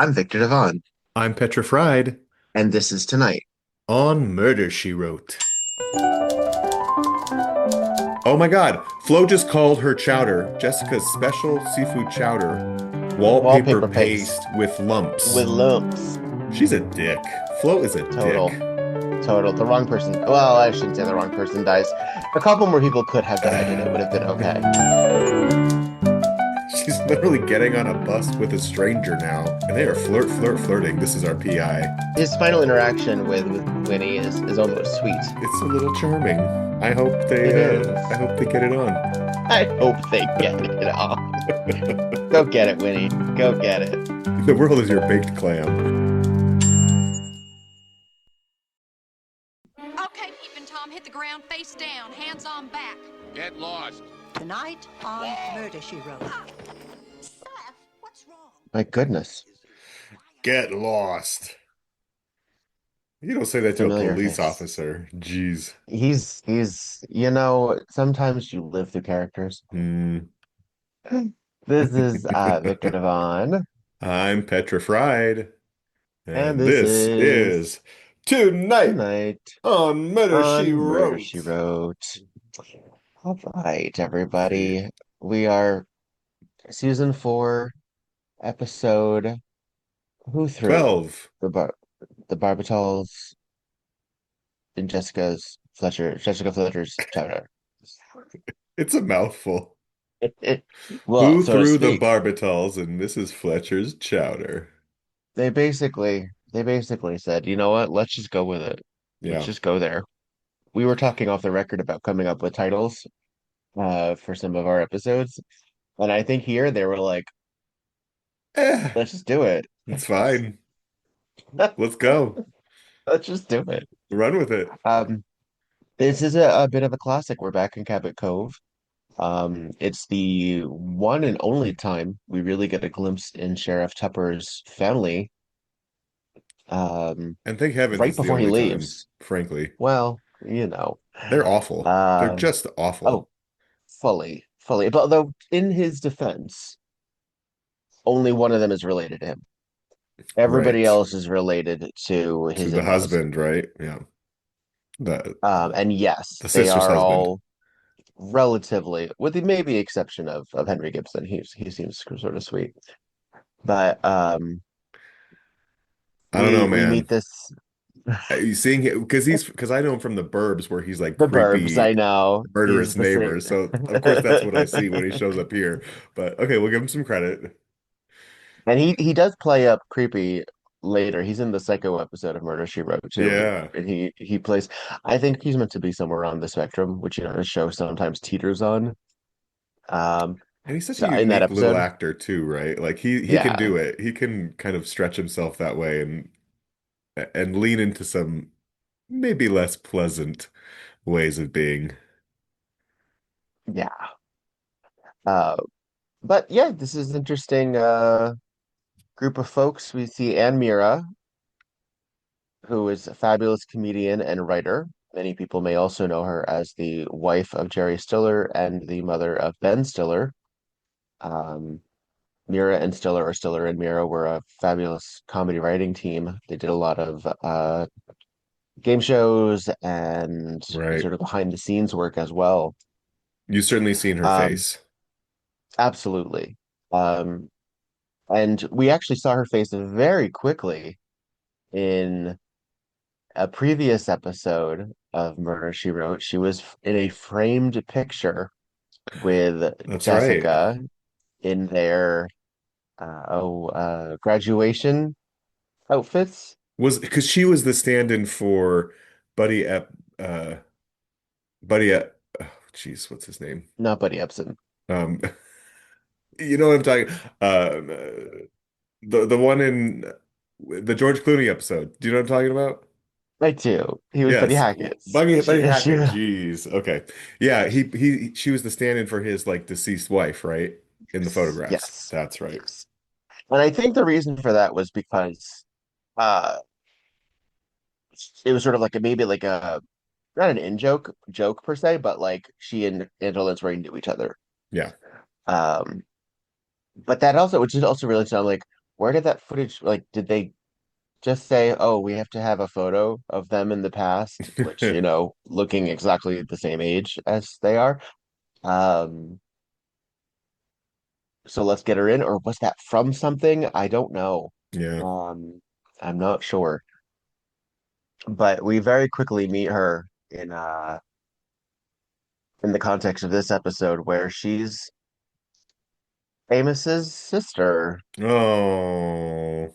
I'm Victor Devon, I'm Petra Fried and this is Tonight. on Murder, She Wrote. Oh my God, Flo just called her chowder Jessica's special seafood chowder, wallpaper Wallpaper paste paste with lumps. with lumps. She's a dick. Flo is a dick. Total. Total. The wrong person. Well, I shouldn't say the wrong person dies. A couple more people could have died, and it would have been okay. She's literally getting on a bus with a stranger now, and they are flirting. This is our PI. His final interaction with Winnie is almost sweet. It's a little charming. I hope It I is. hope they get it on. I hope they get it off. Go get it, Winnie. Go get it. The world is your baked clam. Okay, Peepin' Tom, hit the ground face down, hands on back. Get lost. Tonight on Murder, She Wrote. Seth, what's wrong? My goodness. Get lost. You don't say that to a Familiar police face. officer. Jeez. Sometimes you live through characters. Hmm. This is Victor Devon, I'm petrified, and and this this is is Tonight Tonight on Murder, She on Murder, Wrote. She Wrote. All right, Yeah. everybody. We are season 4, episode Who Threw? 12. The bar the BARBITALS in Jessica Fletcher's chowder. It's a mouthful. Well, Who so to threw the speak. barbitals in Mrs. Fletcher's chowder? They basically said, you know what, let's just go with it. Let's Yeah. just go there. We were talking off the record about coming up with titles for some of our episodes. And I think here they were like, Eh, let's just do it. it's fine. Let's go. Let's just do it. Run with it. Um, this is a bit of a classic. We're back in Cabot Cove. It's the one and only time we really get a glimpse in Sheriff Tupper's family, um, And thank heavens right it's the before he only time, leaves. frankly. Well, you know. They're awful. They're Um, just oh, awful. fully. But though in his defense, only one of them is related to him. Everybody Right. else is related to To his the in-laws. husband, right? Yeah. The And yes, the they sister's are husband. all relatively, with the maybe exception of Henry Gibson. He seems sort of sweet. But I don't know, we man. meet this You seeing it because I know him from the Burbs where he's like the Burbs. creepy, I know murderous he's the same, neighbor. So of course that's what I see when he shows up here. But okay, we'll give him some credit. and he does play up creepy later. He's in the Psycho episode of Murder, She Wrote too, Yeah. and he plays. I think he's meant to be somewhere on the spectrum, which the show sometimes teeters on. Um, And he's such a so in that unique little episode, actor too, right? Like he can yeah, do it. He can kind of stretch himself that way and lean into some maybe less pleasant ways of being. yeah. Uh, but yeah, this is interesting. Group of folks. We see Meara, who is a fabulous comedian and writer. Many people may also know her as the wife of Jerry Stiller and the mother of Ben Stiller. Um, Meara and Stiller, or Stiller and Meara, were a fabulous comedy writing team. They did a lot of game shows and Right. sort of behind the scenes work as well. You've certainly seen her Um, face. Absolutely. Um, and we actually saw her face very quickly in a previous episode of Murder, She Wrote. She was in a framed picture with That's right. Jessica in their graduation outfits. Was because she was the stand-in for Buddy Ep uh Buddy Ep oh, jeez, what's his name? Not Buddy Ebsen. Um you know what I'm talking the one in the George Clooney episode. Do you know what I'm talking about? I do. He was Buddy Yes. Hackett's. Buddy She, Hackett. Jeez. Okay. Yeah, she was the stand-in for his like deceased wife, right? In the photographs. yes, That's right. yes. And I think the reason for that was because uh it was sort of like maybe like a not an in joke per se, but like she and Angela Lansbury knew each other. Yeah. Um, but that also, which is also really sound like where did that footage, like, did they just say, oh, we have to have a photo of them in the past, which, looking exactly the same age as they are. Um, so let's get her in, or was that from something? I don't know. Yeah. Um, I'm not sure. But we very quickly meet her in the context of this episode where she's Amos's sister. Oh,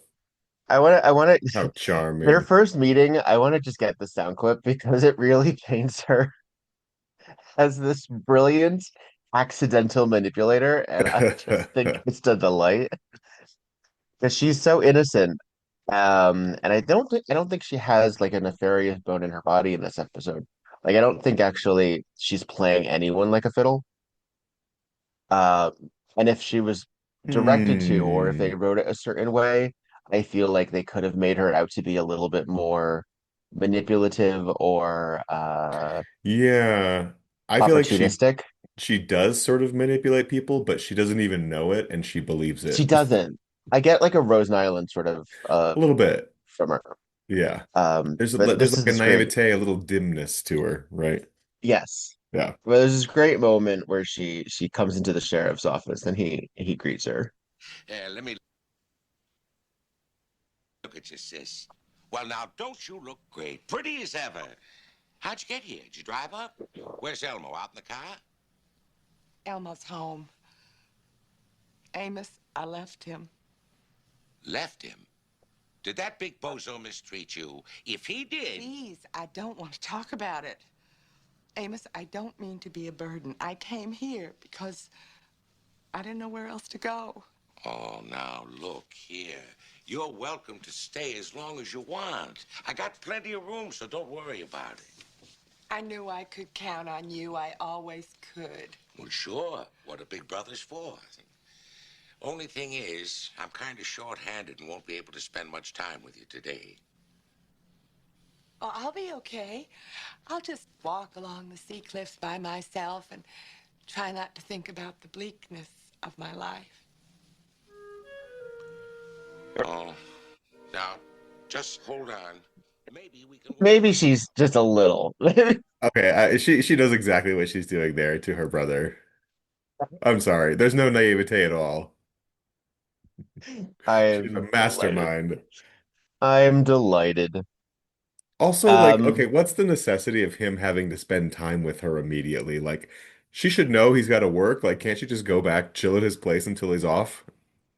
I want to how their charming. first meeting, I want to just get the sound clip because it really paints her as this brilliant accidental manipulator, and I just think it's a delight because she's so innocent. And I don't think she has like a nefarious bone in her body in this episode. Like I don't think actually she's playing anyone like a fiddle. Um, and if she was directed to, or if they Hmm. wrote it a certain way, I feel like they could have made her out to be a little bit more manipulative or Yeah. I feel like opportunistic. she does sort of manipulate people, but she doesn't even know it and she believes She it. doesn't. I get like a Rose Nyland sort of A little bit. from her. Yeah. But There's this like a is great. naivete, a little dimness to her, right? Yes. Yeah. Well, there's this great moment where she comes into the sheriff's office and he greets her. Let me look at you, sis. Well, now, don't you look great? Pretty as ever. How'd you get here? Did you drive up? Where's Elmo? Out in the car? Elmo's home. Amos, I left him. Left him. Did that big bozo mistreat you? If he did... Please, I don't want to talk about it. Amos, I don't mean to be a burden. I came here because I didn't know where else to go. Oh, now, look here. You're welcome to stay as long as you want. I got plenty of room, so don't worry about it. I knew I could count on you. I always could. Well, sure. What a big brother's for. Only thing is, I'm kind of short-handed and won't be able to spend much time with you today. Oh, I'll be okay. I'll just walk along the sea cliffs by myself and try not to think about the bleakness of my life. Oh, now, just hold on. Maybe we can work Maybe something she's just a little. Okay, she knows exactly what she's doing there to her brother. I'm sorry. There's no naivete at all. I She's a am delighted. mastermind. I'm delighted. Also, like, okay, Um, what's the necessity of him having to spend time with her immediately? Like, she should know he's got to work. Like, can't she just go back, chill at his place until he's off,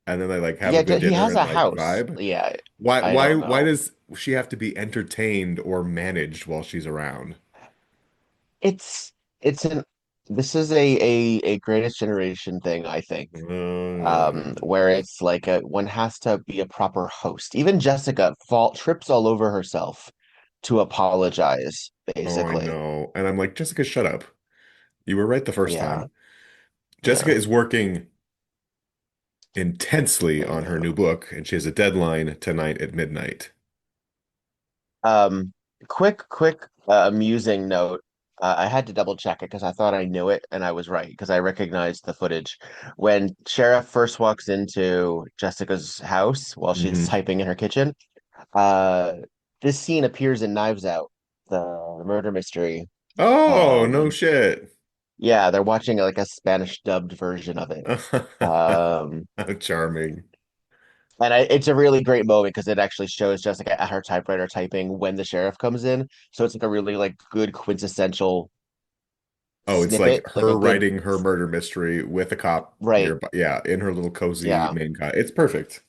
and then they like have a yeah, good he dinner has and a like house. vibe? Yeah, Why, I why, don't why know. does she have to be entertained or managed while she's around? It's it's an this is a greatest generation thing, I think. Where it's like one has to be a proper host. Even Jessica trips all over herself to apologize, Oh, I basically. know. And I'm like, Jessica, shut up. You were right the first Yeah, time. Jessica yeah, is working intensely I on her new know. book, and she has a deadline tonight at midnight. Um, quick, amusing note. I had to double check it because I thought I knew it, and I was right because I recognized the footage. When Sheriff first walks into Jessica's house while she's Hmm. typing in her kitchen, uh, this scene appears in Knives Out, the murder mystery. Oh, no Um, shit. yeah, they're watching like a Spanish dubbed version of it. Um, How charming. and it's a really great moment because it actually shows Jessica at her typewriter typing when the sheriff comes in. So it's like a really like good quintessential Oh, it's like snippet, like a her good writing her murder mystery with a cop right. nearby. Yeah, in her little cozy Yeah, main cot. It's perfect.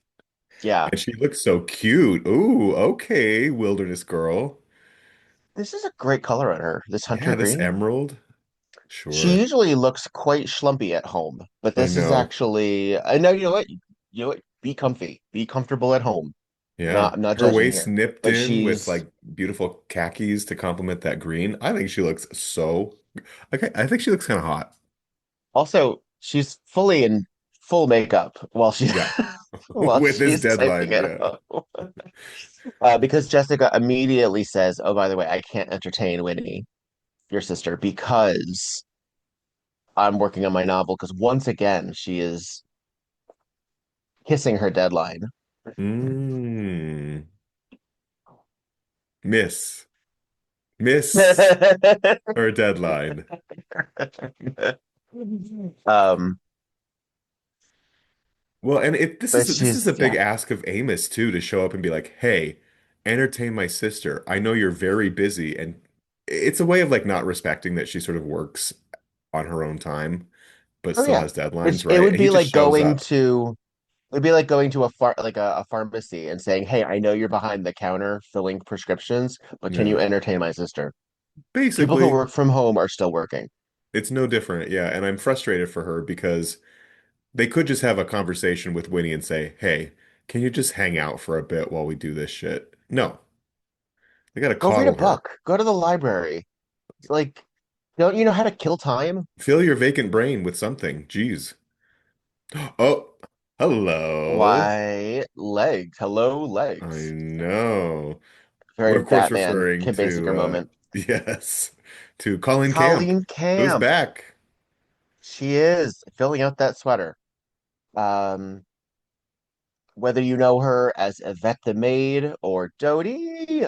yeah. And she looks so cute. Ooh, okay, wilderness girl. This is a great color on her, this hunter Yeah, this green. emerald. She Sure. usually looks quite schlumpy at home, but I this is know. actually I know you know what? You know what? Be comfy. Be comfortable at home. Yeah. I'm not Her judging waist here. nipped But in with she's like beautiful khakis to complement that green. I think she looks so okay. I think she looks kind of hot. also she's fully in full makeup while she's Yeah. while With this she's typing deadline. it Yeah. home. Because Jessica immediately says, "Oh, by the way, I can't entertain Winnie, your sister, because I'm working on my novel." Because once again, she is kissing her deadline. Mm. Miss. Miss her deadline. Um, Well, and it this is but this is a she's big yeah. ask of Amos too to show up and be like, "Hey, entertain my sister. I know you're very busy." And it's a way of like not respecting that she sort of works on her own time, but Oh still yeah. has deadlines, It right? would And he be just like shows going up. to it'd be like going to a pharmacy and saying, "Hey, I know you're behind the counter filling prescriptions, but can you Yeah. entertain my sister?" People who Basically, work from home are still working. it's no different. Yeah, and I'm frustrated for her because they could just have a conversation with Winnie and say, "Hey, can you just hang out for a bit while we do this shit?" No, they gotta Go read a coddle her. book. Go to the library. Like, don't you know how to kill time? Fill your vacant brain with something. Jeez. Oh, hello. Why, legs. Hello, I legs. know. Very We're of course Batman, referring Kim Basinger to moment. yes, to Colleen Camp, Colleen who's Camp. back. She is filling out that sweater. Um, whether you know her as Yvette the maid or Dodie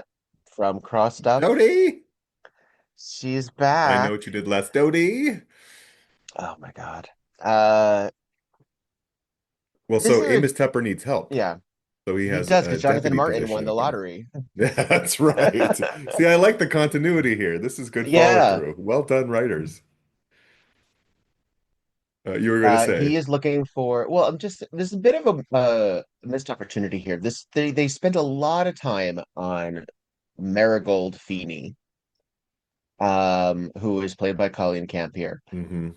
from Crossed Up, Dodie. she's I know back. what you did last Dodie. Oh my God. Uh, Well, this so is a Amos Tupper needs help. yeah, So he he has does a because Jonathan deputy Martin position won the open. lottery. Yeah, that's right. See, I like the continuity here. This is good follow Yeah. through. Well done, writers. You were going to He say, is looking for, well, I'm just, there's a bit of a missed opportunity here. They spent a lot of time on Marigold Feeney, who is played by Colleen Camp here, hmm.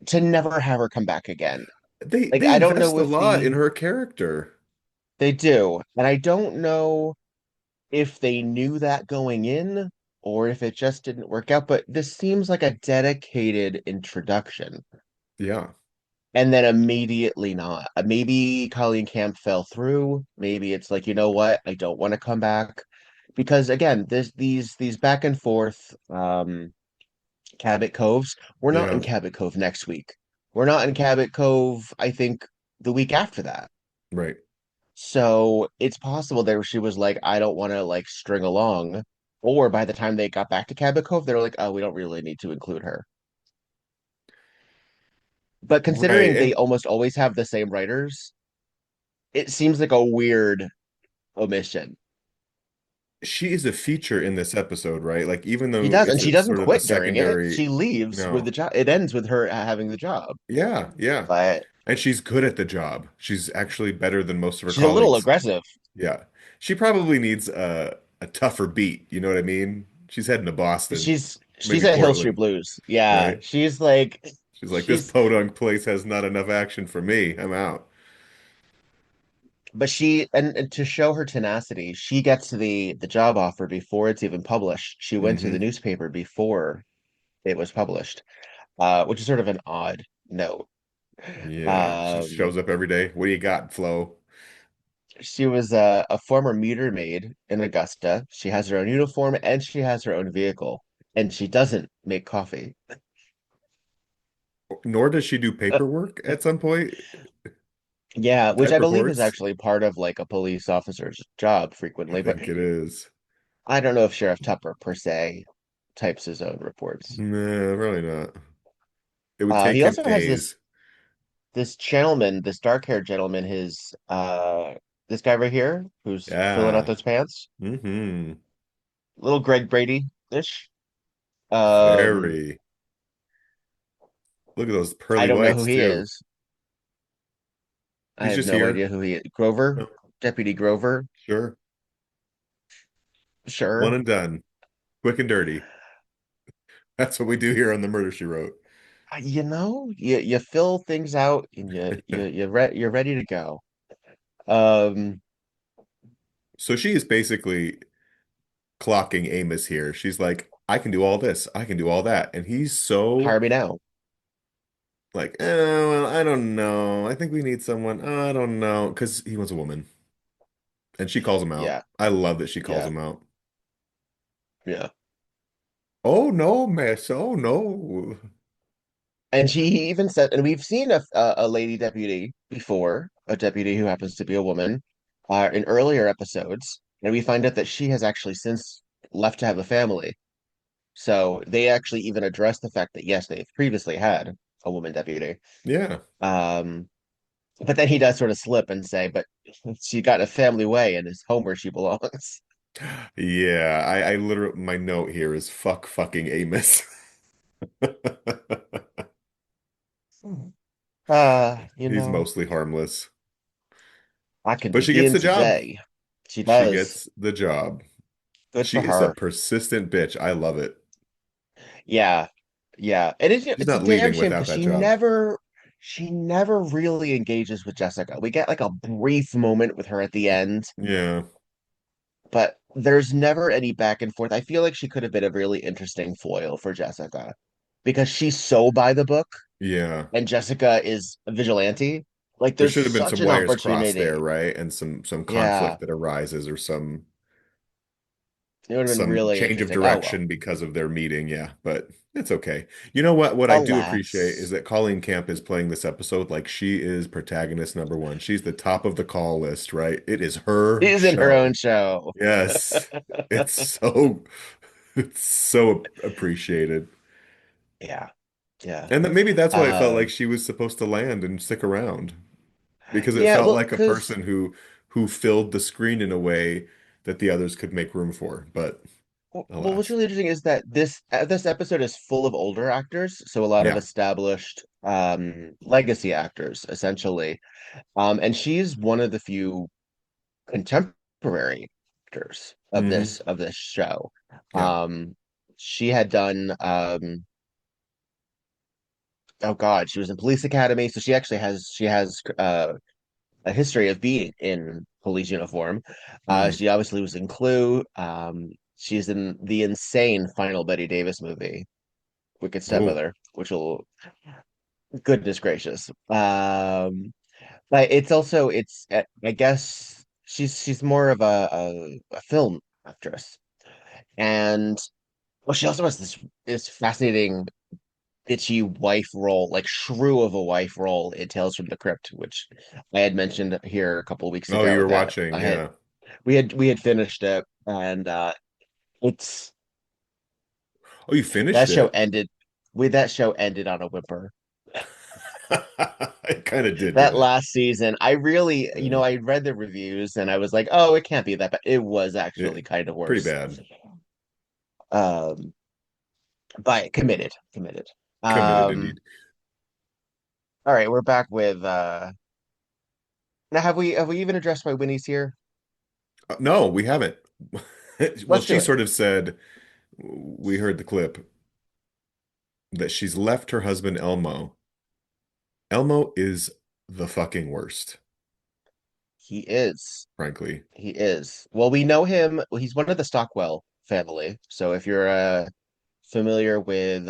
to never have her come back again. Like, They I don't invest know a if lot in her character. they do, and I don't know if they knew that going in or if it just didn't work out, but this seems like a dedicated introduction. Yeah, And then immediately not. Maybe Colleen Camp fell through. Maybe it's like, you know what? I don't want to come back. Because again, these back and forth Cabot Coves, we're not in yeah, Cabot Cove next week. We're not in Cabot Cove, I think, the week after that. right. So it's possible there she was like, I don't want to like string along. Or by the time they got back to Cabot Cove, they're like, oh, we don't really need to include her. But Right. considering they And almost always have the same writers, it seems like a weird omission. she is a feature in this episode, right? Like, even She though does, and it's she a doesn't sort of a quit during it. secondary, She leaves with the no. job. It ends with her having the job, Yeah, yeah. but And she's good at the job. She's actually better than most of her she's a little colleagues. aggressive. Yeah. She probably needs a tougher beat. You know what I mean? She's heading to Boston, She's maybe at Hill Street Portland, Blues. Yeah, right? she's like She's like, this she's podunk place has not enough action for me. I'm out. but she and to show her tenacity, she gets the job offer before it's even published. She went to the Hmm. newspaper before it was published, which is sort of an odd note. Yeah. She Um, shows up every day. What do you got, Flo? She was a former meter maid in Augusta. She has her own uniform and she has her own vehicle, and she doesn't make coffee. Nor does she do paperwork at some point. Yeah, which Type I believe is reports. actually part of like a police officer's job I frequently, but think it is. I don't know if Sheriff Tupper per se types his own reports. Nah, probably not. It would take He him also has days. this gentleman, this dark-haired gentleman, his this guy right here who's filling out Yeah. those pants, Hmm. little Greg Brady-ish. Um, Very. Look at those I pearly don't know who whites he too. is. I He's have just no here. idea who he is. Grover? Oh, Deputy Grover? sure. One Sure. and done. Quick and dirty. That's what we do here on the Murder She Wrote. You know, you fill things out and you're ready to go. Um, So she is basically clocking Amos here. She's like, I can do all this. I can do all that. And he's so hire me now. like, oh, well, I don't know. I think we need someone. Oh, I don't know. Because he wants a woman. And she calls him out. Yeah, I love that she calls yeah, him out. yeah. Oh no, miss. Oh no. And she he even said, and we've seen a lady deputy before. a deputy who happens to be a woman, in earlier episodes, and we find out that she has actually since left to have a family. So they actually even address the fact that yes, they've previously had a woman deputy. Yeah. Um, but then he does sort of slip and say, "But she got a family way and is home where she belongs." Yeah, I literally my note here is fuck fucking Amos. You He's know, mostly harmless. I can But she gets begin the job. today. She She does. gets the job. Good She for is a her. persistent bitch. I love it. Yeah, yeah. And She's it's a not damn leaving shame without because that job. she never really engages with Jessica. We get like a brief moment with her at the end, Yeah. but there's never any back and forth. I feel like she could have been a really interesting foil for Jessica because she's so by the book Yeah. and Jessica is a vigilante. Like There there's should have been such some an wires crossed opportunity. there, right? And some Yeah, conflict that arises or it would have been some really change of interesting. Oh well. direction because of their meeting. Yeah, but it's okay. You know what? What I do appreciate is Alas. that Colleen Camp is playing this episode like she is protagonist number one. She's the top of the call list, right? It is her She's in her own show. show. Yes. It's so it's so appreciated. Yeah, yeah. And that maybe that's why it felt like Um, she was supposed to land and stick around because it yeah, felt well, like a because person who filled the screen in a way that the others could make room for. But well, what's alas. really interesting is that this episode is full of older actors, so a lot of Yeah. established legacy actors, essentially. And she's one of the few contemporary actors Hmm. of this show. Yeah. She had done oh God, she was in Police Academy, so she has a history of being in police uniform. Mm. She obviously was in Clue. She's in the insane final Betty Davis movie, Wicked Oh, Stepmother, which will goodness gracious. But it's also I guess she's more of a film actress, and well, she also has this fascinating bitchy wife role, like shrew of a wife role in Tales from the Crypt, which I had mentioned here a couple of weeks oh, you ago were that watching. I had Yeah. we had finished it, and it's Oh, you finished that show it. ended with that show ended on a whimper. It kind of did, That didn't it? last season, I really, Yeah. I read the reviews and I was like, oh, it can't be that bad. It was Yeah. actually kind of Pretty worse. bad. Um, but committed. Committed Um, indeed. all right, we're back with now have we even addressed why Winnie's here? No, we haven't. Well, Let's do she it. sort of said, we heard the clip that she's left her husband Elmo. Elmo is the fucking worst, He is. frankly. He is. Well, we know him. Well, he's one of the Stockwell family. So if you're familiar with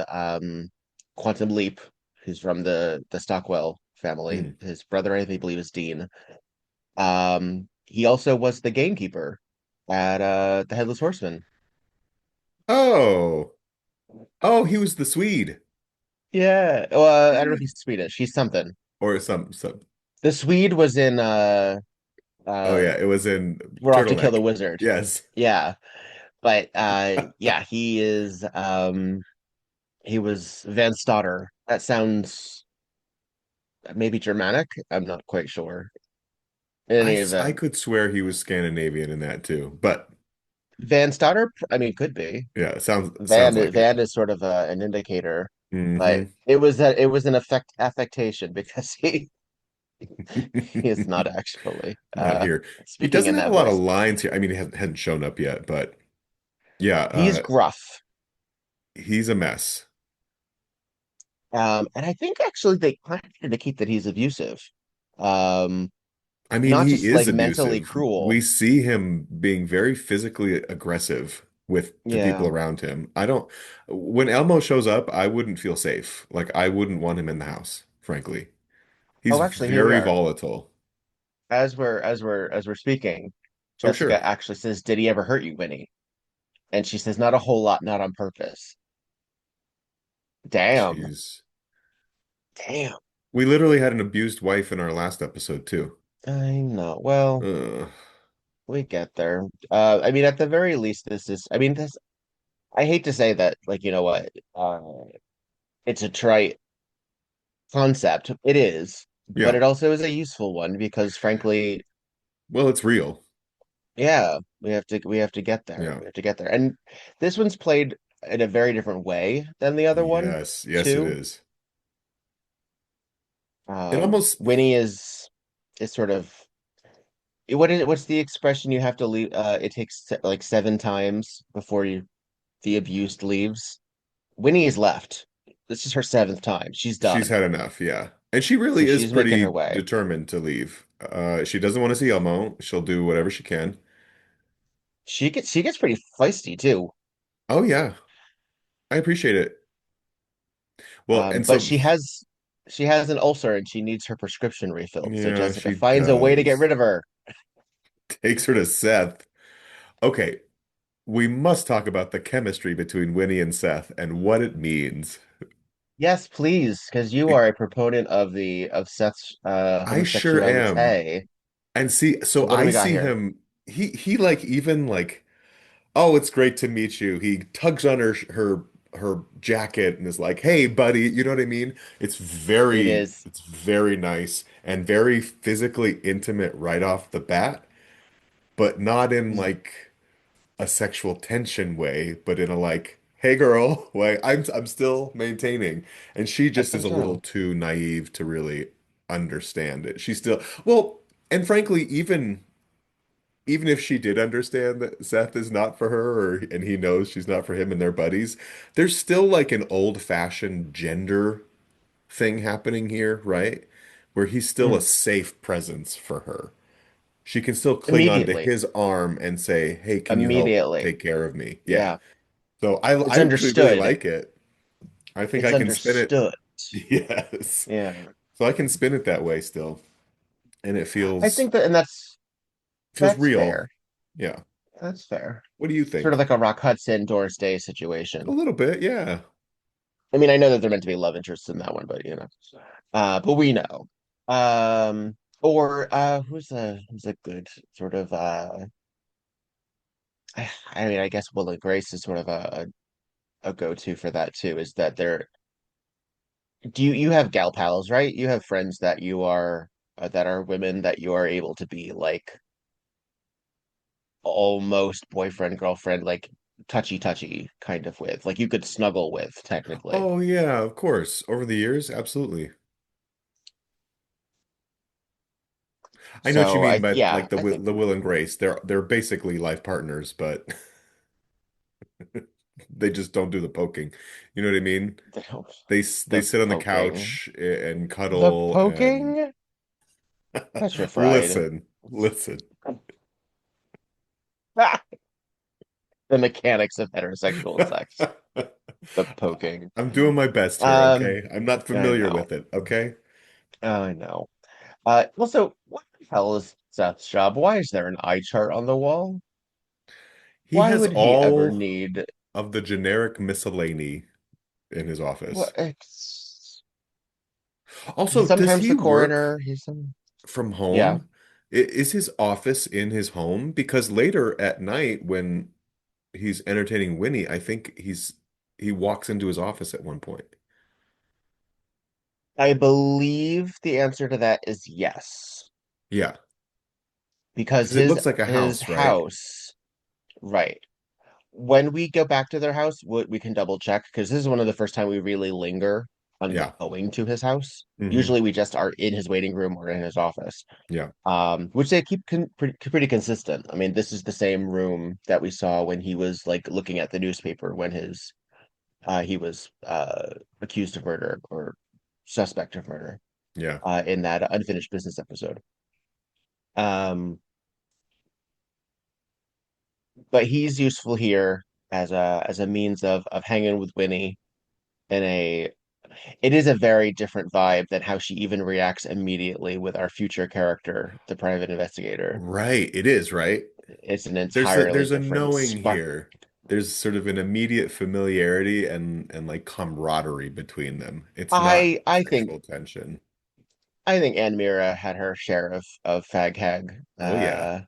Quantum Leap, who's from the Stockwell family, Mm. his brother, I think, believe is Dean. He also was the gamekeeper at the Headless Horseman. Oh, oh, he was the Swede Yeah. I don't know if he's Swedish. He's something. or some. The Swede was in Oh uh yeah, it was in We're Off to Kill the Turtleneck. Wizard. Yes. Yeah. But yeah, he is he was Van Stotter. That sounds maybe Germanic. I'm not quite sure. In any I event, could swear he was Scandinavian in that too, but Van Stotter, I mean, could be. yeah, it sounds like it. Van is sort of an indicator, but Hmm. it was an affectation because he is not actually Not here. He speaking doesn't in have a that lot of voice. lines here. I mean, he hasn't shown up yet, but yeah, He's gruff. he's a mess. And I think actually they kind of indicate that he's abusive. Um, I mean, not he just is like mentally abusive. cruel. We see him being very physically aggressive with the people Yeah. around him. I don't, when Elmo shows up, I wouldn't feel safe. Like, I wouldn't want him in the house, frankly. He's Oh, actually, here we very are. volatile. As we're speaking, Oh, sure. Jessica actually says, "Did he ever hurt you, Winnie?" And she says, "Not a whole lot, not on purpose." Damn. Jeez. Damn. We literally had an abused wife in our last episode, too. I know. Well, Ugh. we get there. I mean, at the very least, this is. I mean, this. I hate to say that, like, you know what? It's a trite concept. It is, but Yeah. it also is a useful one because, frankly, Well, it's real. yeah, we have to get there. Yeah. We have to get there. And this one's played in a very different way than the other one, Yes. Yes, it too. is. It almost Winnie is sort of what's the expression you have to leave? It takes like 7 times before the abused leaves. Winnie is left. This is her seventh time. She's she's done. had enough, yeah. And she So really is she's making her pretty way. determined to leave. She doesn't want to see Elmo. She'll do whatever she can. She gets pretty feisty too. Oh yeah, I appreciate it. Well, and But so she has an ulcer and she needs her prescription refilled. So yeah, Jessica she finds a way to get does. rid of her. Takes her to Seth. Okay, we must talk about the chemistry between Winnie and Seth and what it means. Yes, please, because you are a proponent of Seth's I sure am. homosexuality. And see, So so what do I we got see here? him, he like even like, oh, it's great to meet you. He tugs on her jacket and is like, "Hey, buddy," you know what I mean? It is. It's very nice and very physically intimate right off the bat, but not in like a sexual tension way, but in a like, "Hey, girl," way. I'm still maintaining, and she I just is think a little so. too naive to really understand it. She's still well, and frankly, even if she did understand that Seth is not for her, or and he knows she's not for him and they're buddies, there's still like an old-fashioned gender thing happening here, right? Where he's still a Mm. safe presence for her. She can still cling on to Immediately. his arm and say, "Hey, can you help Immediately. take care of me?" Yeah. Yeah. So I It's actually really understood. like it. I think It's I can spin it. understood. Yes. Yeah. So I can spin it that way still, and it I feels think that, and feels that's real. fair. Yeah. That's fair. What do you Sort of think? like a Rock Hudson, Doris Day A situation. little bit, yeah. I mean, I know that they're meant to be love interests in that one, but but we know. Or who's a good sort of I mean, I guess Will and Grace is sort of a go-to for that too, is that they're you have gal pals, right? You have friends that are women that you are able to be like almost boyfriend, girlfriend, like touchy kind of with. Like you could snuggle with technically. Oh yeah, of course. Over the years, absolutely. I know what you So mean, I but yeah, like I think The Will and Grace, they're basically life partners, but they just don't do the poking. You know what I mean? They the sit on the poking. couch and The cuddle and poking? Petrified. listen. The mechanics of heterosexual sex. The poking. I'm doing my best here, Um, okay? I'm not I familiar know. with it, okay? I know. Also, what the hell is Seth's job? Why is there an eye chart on the wall? He Why has would he ever all need of the generic miscellany in his what? office. He's Also, does sometimes he the work coroner. He's some, from yeah. home? Is his office in his home? Because later at night when he's entertaining Winnie, I think he walks into his office at one point. I believe the answer to that is yes, Yeah, because because it his looks like a his house, right? house, right. When we go back to their house, we can double check because this is one of the first time we really linger on Yeah. going to his house. Hmm. Usually we just are in his waiting room or in his office. Yeah. Which they keep pretty consistent. I mean, this is the same room that we saw when he was like looking at the newspaper when he was accused of murder or suspect of murder Yeah. in that unfinished business episode. Um, but he's useful here as a means of hanging with Winnie in a it is a very different vibe than how she even reacts immediately with our future character, the private investigator. Right. It is, right? It's an entirely There's a different knowing spark. here. There's sort of an immediate familiarity and like camaraderie between them. It's not I think sexual tension. I think Ann Mira had her share of fag hag Oh yeah.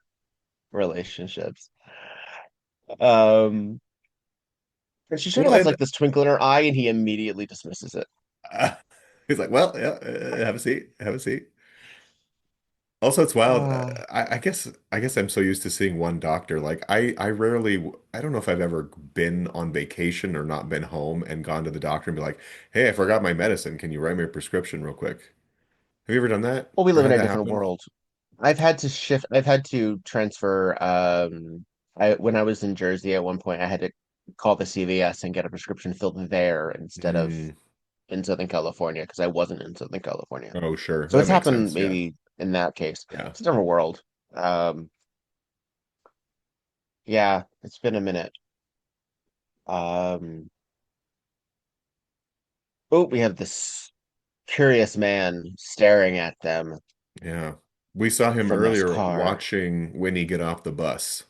relationships. Um, and she sort of Well, has and like this twinkle in her eye, and he immediately dismisses it. uh, he's like, well, yeah, have a seat, have a seat. Also, it's wild. Uh, I guess I'm so used to seeing one doctor. Like I rarely, I don't know if I've ever been on vacation or not been home and gone to the doctor and be like, "Hey, I forgot my medicine. Can you write me a prescription real quick?" Have you ever done that well, we or live in had a that different happen? world. I've had to transfer. When I was in Jersey at one point, I had to call the CVS and get a prescription filled there instead of Mm, in Southern California because I wasn't in Southern California. oh, sure. So That it's makes happened sense. Yeah. maybe in that case. Yeah. It's a different world. Um, yeah, it's been a minute. Um, oh, we have this curious man staring at them Yeah. We saw him from this earlier car. watching Winnie get off the bus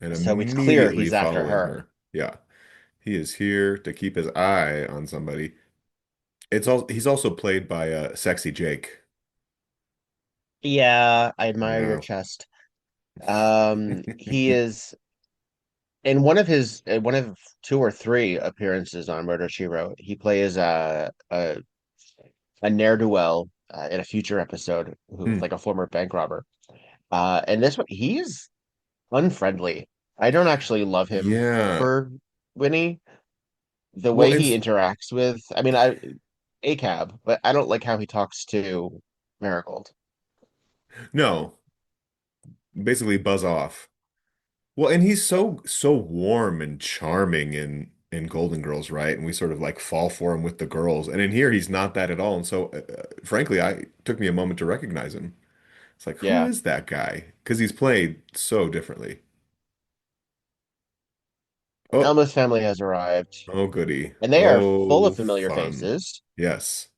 and So it's clear immediately he's after following her. her. Yeah. He is here to keep his eye on somebody. He's also played by Sexy Jake. Yeah, I admire your Yeah. chest. He is in one of two or three appearances on Murder, She Wrote. He plays a ne'er-do-well in a future episode who's Hmm. like a former bank robber. And this one, he's unfriendly. I don't actually love him Yeah. for Winnie. The Well, way he interacts with, I mean, I ACAB, but I don't like how he talks to Marigold. no, basically buzz off. Well, and he's so warm and charming in Golden Girls, right? And we sort of like fall for him with the girls. And in here, he's not that at all. And so, frankly, I took me a moment to recognize him. It's like, who Yeah. is that guy? Because he's played so differently. Oh, Elmo's family has arrived, oh, goody. and they are full Oh, of familiar fun. faces. Yes.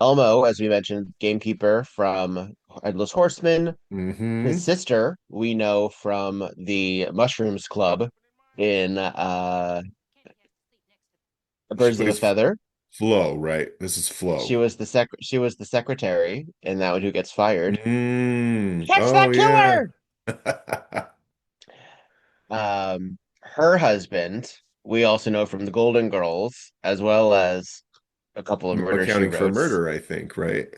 Elmo, as we mentioned, gamekeeper from Headless Horseman. His Mm-hmm. sister, we know from the Mushrooms Club in Birds of a It's Feather. Flo, right? This is Flo. She was the secretary in that one who gets fired. Catch Oh, that yeah. killer! Her husband, we also know from the Golden Girls, as well as a couple of No Murder She accounting for Wrotes. murder, I think, right?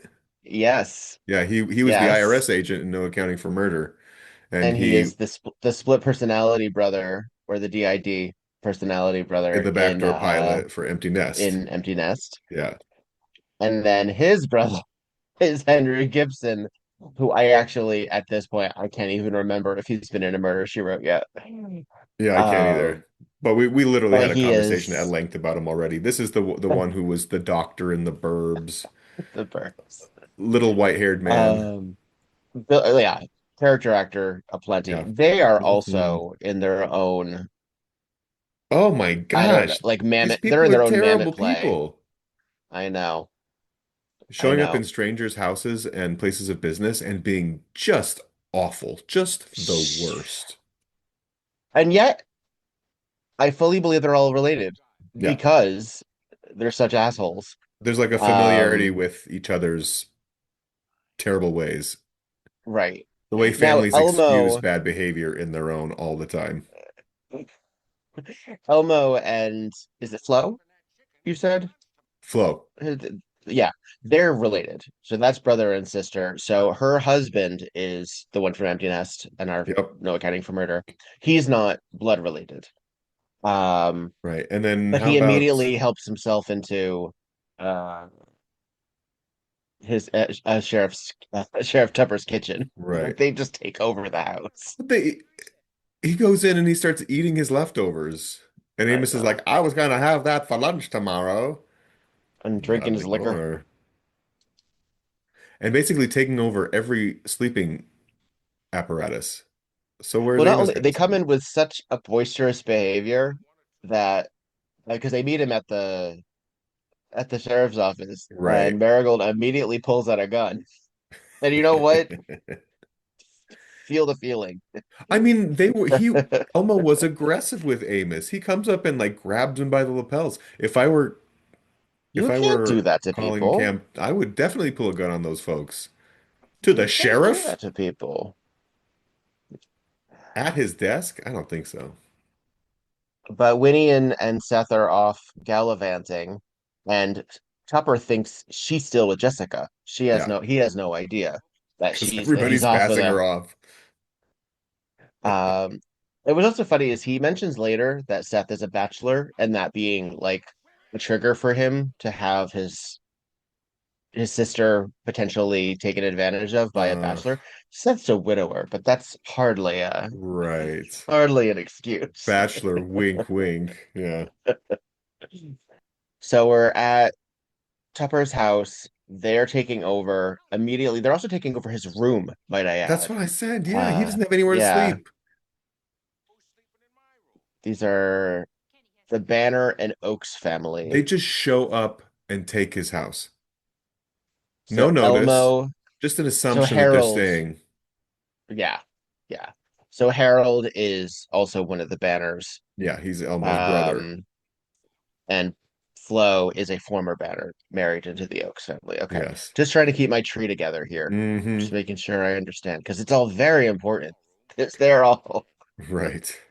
Yes, Yeah, he was the yes. IRS agent in No Accounting for Murder, and And he he is the split personality brother or the DID personality in brother the backdoor pilot for Empty Nest. in Empty Nest. Yeah, And then his brother is Henry Gibson, who I actually at this point I can't even remember if he's been in a Murder She Wrote yet. yeah, I can't Um, either. But we literally but had a he conversation at is length about him already. This is the one who was the doctor in the Burbs, the Burks. little white-haired man. Um, yeah, character actor aplenty. Yeah. They are Hmm. also in their own, Oh my I don't know, gosh, like these mammoth. They're in people are their own mammoth terrible play. people. I know, I Showing up in know. strangers' houses and places of business and being just awful, just the worst. And yet, I fully believe they're all related Yeah. because they're such assholes. There's like a familiarity Um, with each other's terrible ways. right. The way Now, families excuse bad behavior in their own all the time. Elmo and is it Flo? You said? Flo. Uh, Yeah, they're related. So that's brother and sister. So her husband is the one from Empty Nest and our Yep. No Accounting for Murder. He's not blood related. Um, Right. And then but how he about immediately helps himself into uh his Sheriff Tupper's kitchen. right. Like they just take over the house. They he goes in and he starts eating his leftovers. And I Amos is like, know. I was gonna have that for lunch tomorrow. And Get out drinking of the his liquor. corner. And basically taking over every sleeping apparatus. So where's Well, not Amos only gonna they come sleep? in with such a boisterous behavior that because they meet him at the sheriff's office, Right. and Marigold immediately pulls out a gun. And you know what? Feel the feeling. I mean, Elmo was aggressive with Amos. He comes up and like grabs him by the lapels. If I were If You I can't do were that to calling people. Cam, I would definitely pull a gun on those folks. To the You can't do sheriff that to people. at his desk? I don't think so. But Winnie and Seth are off gallivanting, and Tupper thinks she's still with Jessica. Yeah, He has no idea that because he's everybody's off with passing a. her off. Um, it was also funny is he mentions later that Seth is a bachelor, and that being like a trigger for him to have his sister potentially taken advantage of by a Uh, bachelor. Seth's a widower, but that's right. hardly an excuse. Bachelor, wink, wink. Yeah. So we're at Tupper's house. They're taking over immediately. They're also taking over his room, might I That's add. what I said. Yeah, he doesn't have anywhere to Yeah, sleep. these are the Banner and Oakes They family. just show up and take his house. No So notice, Elmo, just an so assumption that they're Harold, staying. yeah, yeah. So Harold is also one of the Banners. Yeah, he's Elmo's brother. Um, and Flo is a former Banner married into the Oakes family. Okay. Yes. Just trying to keep my tree together here. Just Hmm. making sure I understand because it's all very important. It's they're all Right.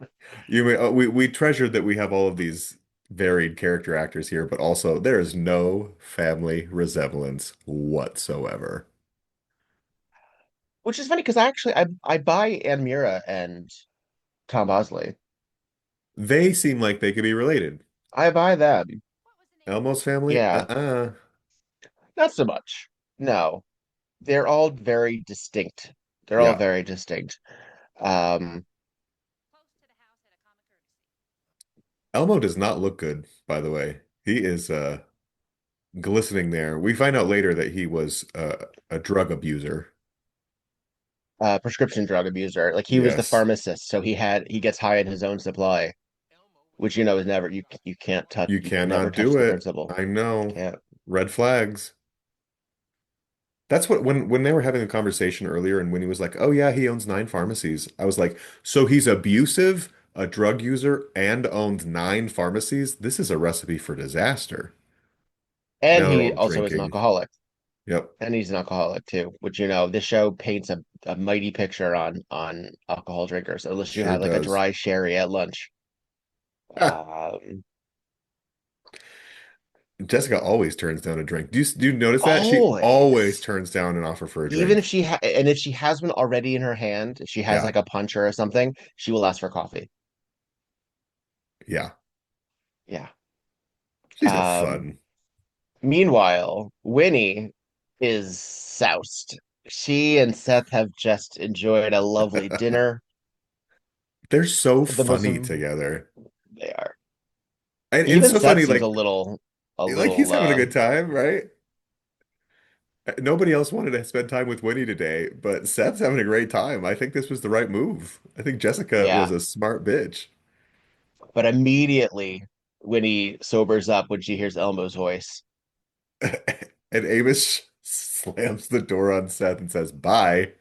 We treasured that we have all of these varied character actors here, but also there is no family resemblance whatsoever. which is funny because I buy Ann Meara and Tom Bosley. They seem like they could be related. I buy them. Elmo's family? Yeah, Uh-uh. not so much. No, they're all very distinct. They're all Yeah. very distinct. Um, Elmo does not look good, by the way. He is glistening there. We find out later that he was a drug abuser. prescription drug abuser. Like he was the Yes. pharmacist, so he gets high in his own supply, which is never you can't touch. You You can never cannot touch do the it. principal. I know. Can't. Red flags. That's what when they were having a conversation earlier and Winnie was like, "Oh yeah, he owns 9 pharmacies." I was like, "So he's abusive, a drug user, and owns 9 pharmacies? This is a recipe for disaster." And Now they're he all also is an drinking. alcoholic. Yep. And he's an alcoholic too, which this show paints a mighty picture on alcohol drinkers, unless you Sure had like a does. dry sherry at lunch. Um, Jessica always turns down a drink. Do you notice that? She always always, turns down an offer for a even if drink. if she has one already in her hand, if she has Yeah. like a puncher or something, she will ask for coffee. Yeah. Yeah. She's no Um, fun. Meanwhile, Winnie is soused. She and Seth have just enjoyed a lovely dinner. They're so The most funny together. they are. And it's Even so Seth funny, seems a like he's little having a good time, right? Nobody else wanted to spend time with Winnie today, but Seth's having a great time. I think this was the right move. I think Jessica was yeah. a smart bitch. But immediately Winnie sobers up when she hears Elmo's voice. And Amos slams the door on Seth and says, "Bye."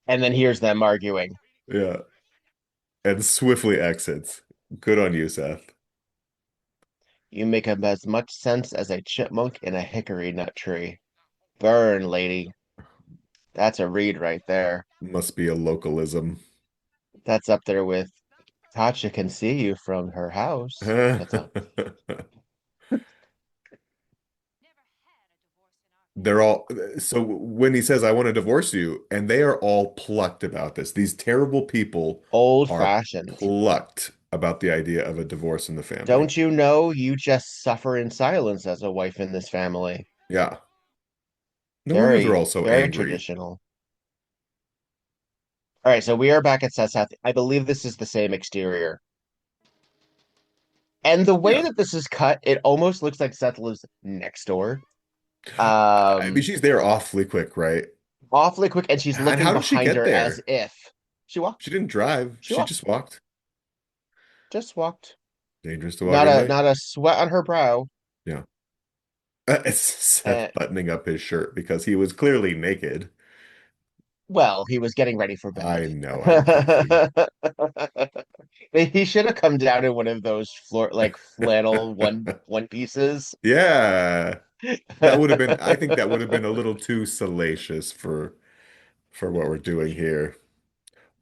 And then hears them arguing. Yeah. And swiftly exits. Good on you, Seth. You make as much sense as a chipmunk in a hickory nut tree. Burn, lady. That's a read right there. Must be a localism. That's up there with Katya can see you from her house. That's a They're all so when he says, "I want to divorce you," and they are all plucked about this. These terrible people old are fashioned. plucked about the idea of a divorce in the family. Don't you know you just suffer in silence as a wife in this family? Yeah. No wonder they're Very, all so very angry. traditional. All right, so we are back at Seth's house. I believe this is the same exterior. And the way Yeah. that this is cut, it almost looks like Seth lives next door. I mean, Um, she's there awfully quick, right? Awfully quick, and she's And looking how did she behind get her as there? if she She walked. didn't drive. She She walked. just walked. Just walked. Dangerous to walk at night. Not a sweat on her brow. Yeah. It's Uh, Seth buttoning up his shirt because he was clearly naked. well, he was getting ready for bed. I know, I'm teasing. He should have come down in one of those floor like flannel one pieces. Yeah. That would have been, I think that would have been a little too salacious for what we're doing here.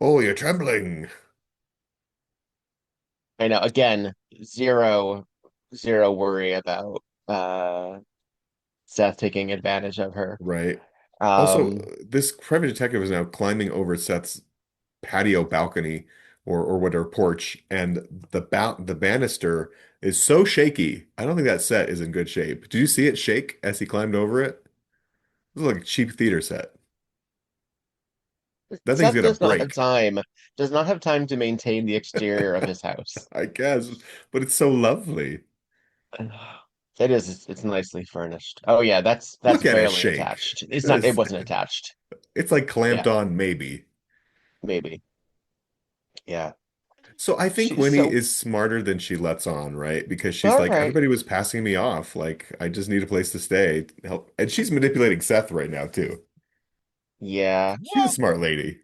Oh, you're trembling. I know. Again, zero, zero worry about Seth taking advantage of her. Right. Also, Um, this private detective is now climbing over Seth's patio balcony or whatever porch, and the banister is so shaky. I don't think that set is in good shape. Did you see it shake as he climbed over it? It was like a cheap theater set. That thing's Seth gonna break, does not have time to maintain the exterior of his house. I guess, but it's so lovely. It is. It's nicely furnished. Oh yeah, that's Look at it barely shake. attached. It's not. It It's, wasn't attached. it's like clamped Yeah, on, maybe. maybe. Yeah. So I think She's Winnie so is smarter than she lets on, right? Because she's all like, right. everybody was passing me off. Like, I just need a place to stay. Help. And she's manipulating Seth right now, too. Yeah. She's a smart lady.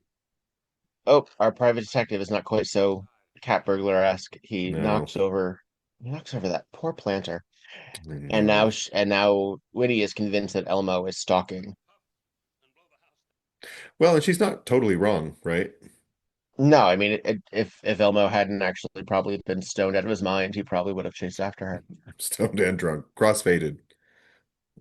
Oh, our private detective is not quite so cat burglar-esque. No, He knocks over that poor planter. I And know. and now Winnie is convinced that Elmo is stalking. Well, and she's not totally wrong, right? No, I mean, if Elmo hadn't actually probably been stoned out of his mind, he probably would have chased after her. Stoned and drunk, cross-faded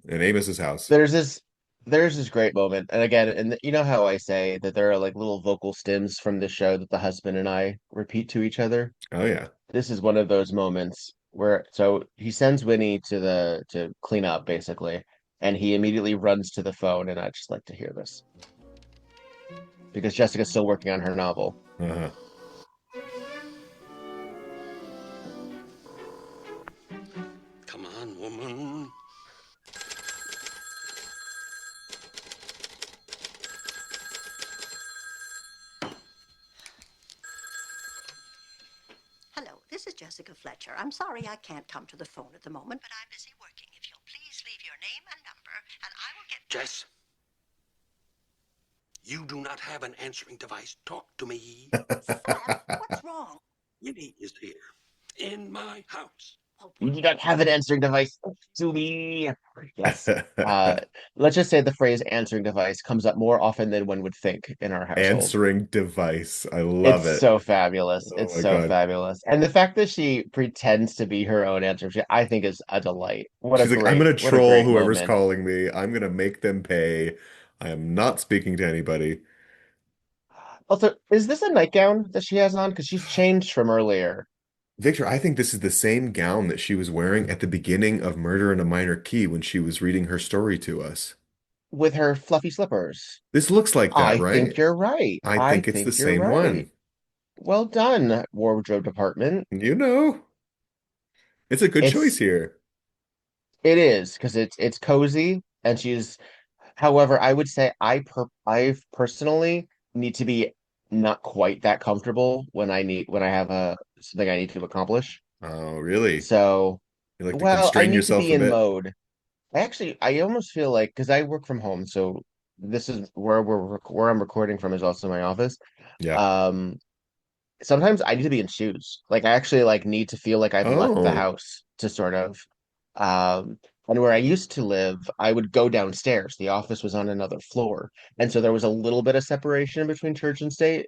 in Amos's house. There's this there's this great moment, and again, and you know how I say that there are like little vocal stims from the show that the husband and I repeat to each other. Oh yeah. This is one of those moments where so he sends Winnie to clean up basically, and he immediately runs to the phone, and I just like to hear this because Jessica's still working on her novel. Uh-huh. Come on, woman. Hello, this is Jessica Fletcher. I'm sorry I can't come to the phone at the moment, but I'm busy working. If you'll please leave your name and number, and I will get... Jess, you do not have an answering device. Talk to me. Seth, what's wrong? Winnie is here in my house. Oh, You do not have an answering device to me. Yes. Uh, let's just say the phrase answering device comes up more often than one would think in our household. Answering device. I love It's it. so fabulous. Oh It's my so God. fabulous. And the fact that she pretends to be her own answer, I think is a delight. She's like, I'm gonna What a troll great whoever's moment. calling me. I'm gonna make them pay. I am not speaking to anybody. Also, is this a nightgown that she has on? Because she's changed from earlier Victor, I think this is the same gown that she was wearing at the beginning of Murder in a Minor Key when she was reading her story to us. with her fluffy slippers. This looks like that, I think right? you're right. I I think it's the think you're same right. one. Well done, wardrobe department. You know, it's a good choice It's here. it is because it's cozy and she's however, I would say I personally need to be not quite that comfortable when I have a something I need to accomplish. Oh, really? So, You like to well, I constrain need to yourself be a in bit? mode. I almost feel like because I work from home, so this is where I'm recording from is also my office. Yeah. Um, sometimes I need to be in shoes. Like I actually like need to feel like I've left the Oh. house to sort of and where I used to live, I would go downstairs. The office was on another floor. And so there was a little bit of separation between church and state.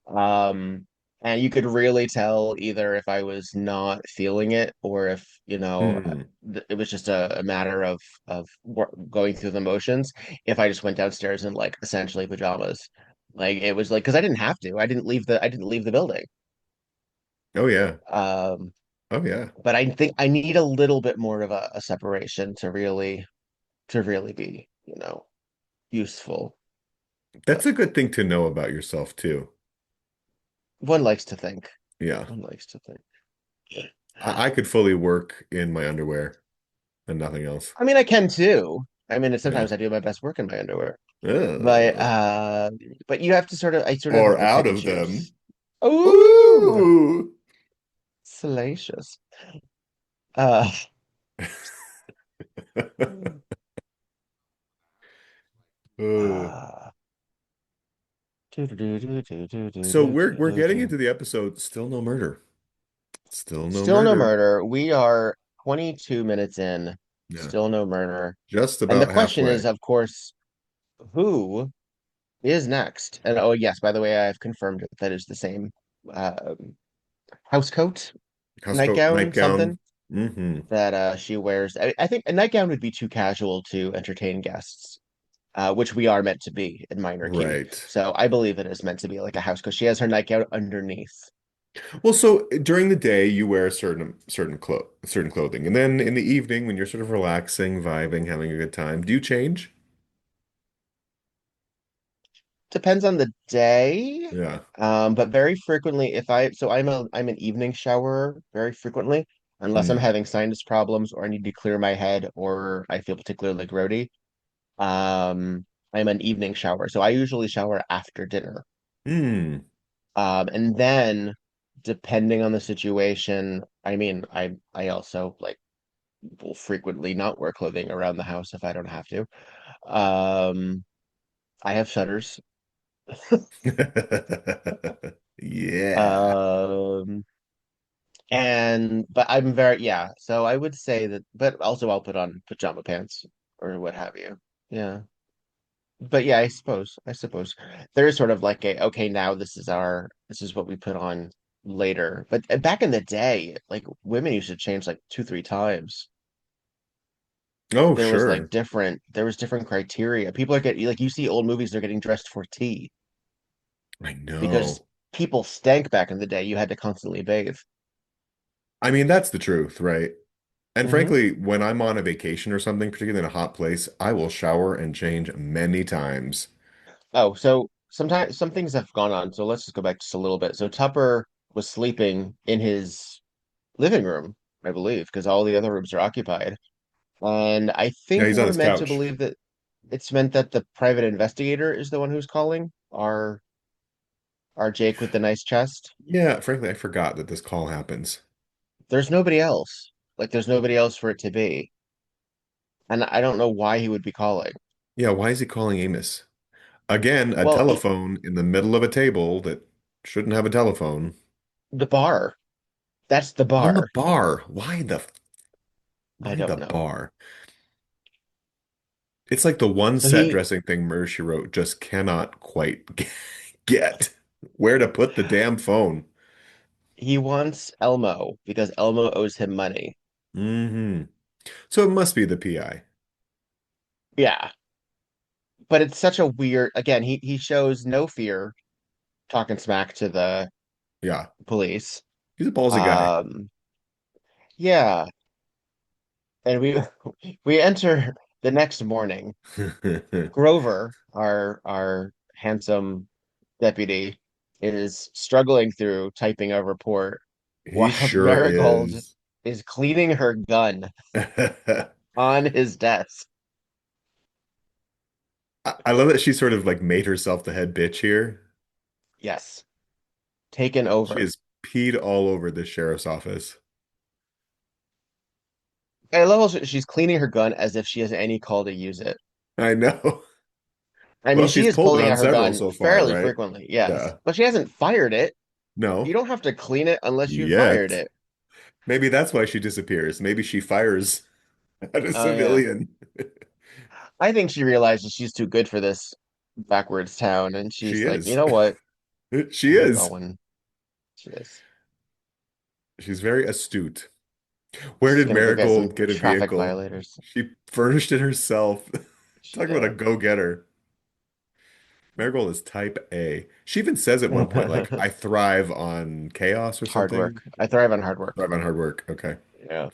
Um and you could really tell either if I was not feeling it or if, Hmm. it was just a matter of going through the motions if I just went downstairs in like essentially pajamas. Like it was like because I didn't have to. I didn't leave the building. Oh yeah. Um, Oh yeah. but I think I need a little bit more of a separation to really be, useful. That's But a good thing to know about yourself too. one likes to think. Yeah. One likes to think. I could fully work in my underwear and nothing else. I mean, I can too. I mean, Yeah. sometimes I do my best work in my underwear. But Uh, but you have to I sort of or have to out pick and of them. choose. Ooh, Ooh. salacious. Uh, Uh, uh So we're getting into the episode. Still no murder. Still no Still no murder. murder. We are 22 minutes in. Yeah, Still no murder. just And the about question is, halfway. of course, who is next? And oh, yes, by the way, I've confirmed that that is the same uh, house coat, Housecoat, nightgown, nightgown. something Hmm. that she wears. I think a nightgown would be too casual to entertain guests, which we are meant to be in Minor Key. Right. So I believe it is meant to be like a house coat. She has her nightgown underneath. Well, so during the day you wear certain clothing, and then in the evening when you're sort of relaxing, vibing, having a good time, do you change? Depends on the day. Yeah. But very frequently, if I so I'm an evening showerer very frequently, unless I'm Mm. having sinus problems or I need to clear my head or I feel particularly grody. I'm an evening shower, so I usually shower after dinner. Mm. And then depending on the situation, I mean, I also like will frequently not wear clothing around the house if I don't have to. Um, I have shutters. Yeah. Um, And but I'm very yeah, so I would say that but also I'll put on pajama pants or what have you. Yeah. But yeah, I suppose there is sort of like a okay, now this is what we put on later. But back in the day, like women used to change like two, three times. Oh, sure. There was different criteria. People are getting like you see old movies, they're getting dressed for tea I because know. people stank back in the day. You had to constantly bathe. I mean, that's the truth, right? And Hmm. frankly, when I'm on a vacation or something, particularly in a hot place, I will shower and change many times. Oh, so sometimes some things have gone on. So let's just go back just a little bit. So Tupper was sleeping in his living room, I believe, because all the other rooms are occupied. And I Yeah, think he's on we're his meant to couch. believe that it's meant that the private investigator is the one who's calling our Jake with the nice chest. Yeah, frankly, I forgot that this call happens. There's nobody else. Like there's nobody else for it to be. And I don't know why he would be calling. Yeah, why is he calling Amos? Again, a Well, telephone in the middle of a table that shouldn't have a telephone. the bar. That's the On the bar. bar. I Why don't the know. bar? It's like the one So set dressing thing Murphy wrote just cannot quite get where to put the damn phone. he wants Elmo because Elmo owes him money. Hmm. So it must be the PI. Yeah, but it's such a weird. Again, he shows no fear talking smack to the Yeah, police. he's a ballsy guy. Um, yeah, and we we enter the next morning. Grover, our handsome deputy, is struggling through typing a report He while sure Marigold is. is cleaning her gun I on his desk. I love that she sort of like made herself the head bitch here. Yes, taken She over. has peed all over the sheriff's office. I love how she's cleaning her gun as if she has any call to use it. I know. I mean, Well, she she's is pulled it pulling on out her several gun so far, fairly right? frequently, yes, Yeah. but she hasn't fired it. You No, don't have to clean it unless you fired yet. it. Maybe that's why she disappears. Maybe she fires at a Oh yeah. civilian. I think she realizes she's too good for this backwards town, and She she's like, you is. know what? She I'm is. going. She is. She's very astute. Where She's did gonna go get some Marigold get a traffic vehicle? violators. She furnished it herself. She Talk about a did. go-getter. Marigold is type A. She even says at one point, like, I thrive on chaos or Hard something. work. I thrive on hard work. Thrive on hard work. Okay. Yeah.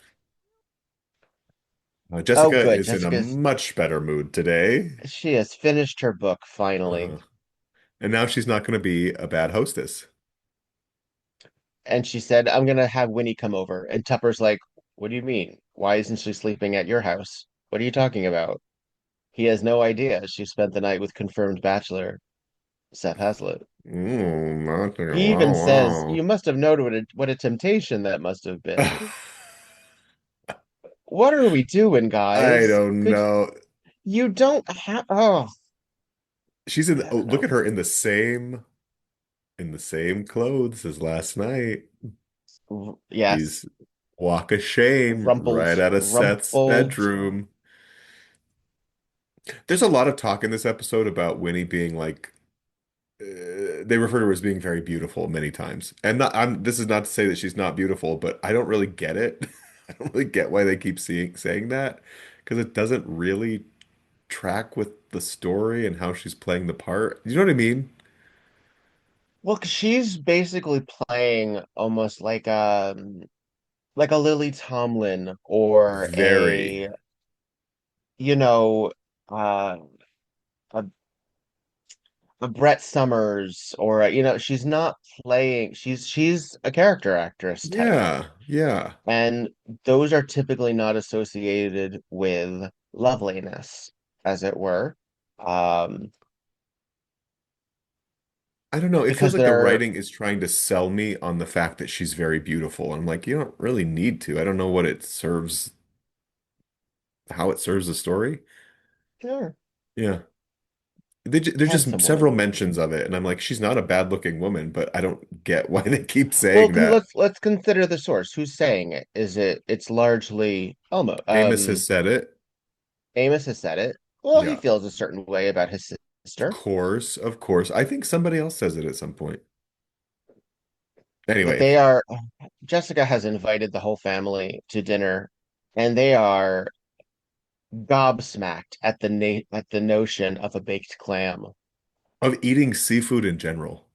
Oh, Jessica good. is in a Jessica's. much better mood today. She has finished her book finally. Uh, and now she's not going to be a bad hostess. And she said, I'm gonna have Winnie come over. And Tupper's like, what do you mean? Why isn't she sleeping at your house? What are you talking about? He has no idea she spent the night with confirmed bachelor Seth Hazlitt. He even says, Wow, you must have known what a temptation that must have wow. been. What are we doing, I guys? don't Could know. you don't have oh She's in, I oh, don't look know. at her in the same clothes as last night. Yes, She's walk of shame rumpled, right out of Seth's rumpled. bedroom. There's a lot of talk in this episode about Winnie being like, they refer to her as being very beautiful many times. And this is not to say that she's not beautiful, but I don't really get it. I don't really get why they keep saying that because it doesn't really track with the story and how she's playing the part. You know what I mean? Well, 'cause she's basically playing almost like a Lily Tomlin or Very. you know, uh, a, a Brett Summers or she's not playing. She's a character actress type, Yeah, yeah. and those are typically not associated with loveliness, as it were, um, I don't know. It feels because like the they're writing is trying to sell me on the fact that she's very beautiful. I'm like, you don't really need to. I don't know what it serves, how it serves the story. they're Yeah. There's just handsome several woman. mentions of it, and I'm like, she's not a bad looking woman, but I don't get why they keep Well, saying that. let's consider the source. Who's saying it? It's largely Elmo. Amos has said it. Amos has said it. Well, he Yeah. feels a certain way about his Of sister, course, of course. I think somebody else says it at some point. but Anyway, they are. Jessica has invited the whole family to dinner, and they are gobsmacked at at the notion of a baked clam. of eating seafood in general.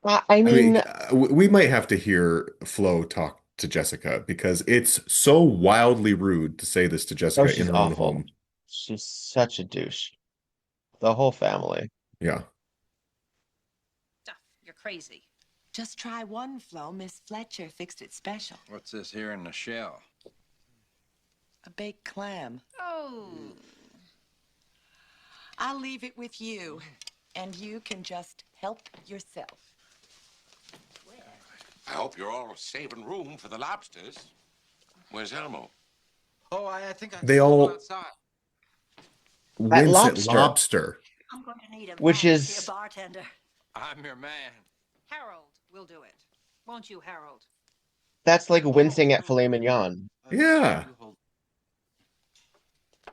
I I mean, mean, we might have to hear Flo talk to Jessica because it's so wildly rude to say this to oh, Jessica in she's her own awful. home. She's such a douche. The whole family. Yeah. Stuff. You're crazy. Just try one, Flo. Miss Fletcher fixed it special. What's this here in the shell? A baked clam. Oh. I'll leave it with you, and you can just help yourself. I hope you're all saving room for the lobsters. Where's Elmo? Oh, I think I They saw one all outside. That wince at lobster, lobster. I'm going to need a which volunteer is bartender. I'm your man. Harold will do it. Won't you, Harold? that's like Oh, wincing at sure. filet mignon. Yeah. You hold.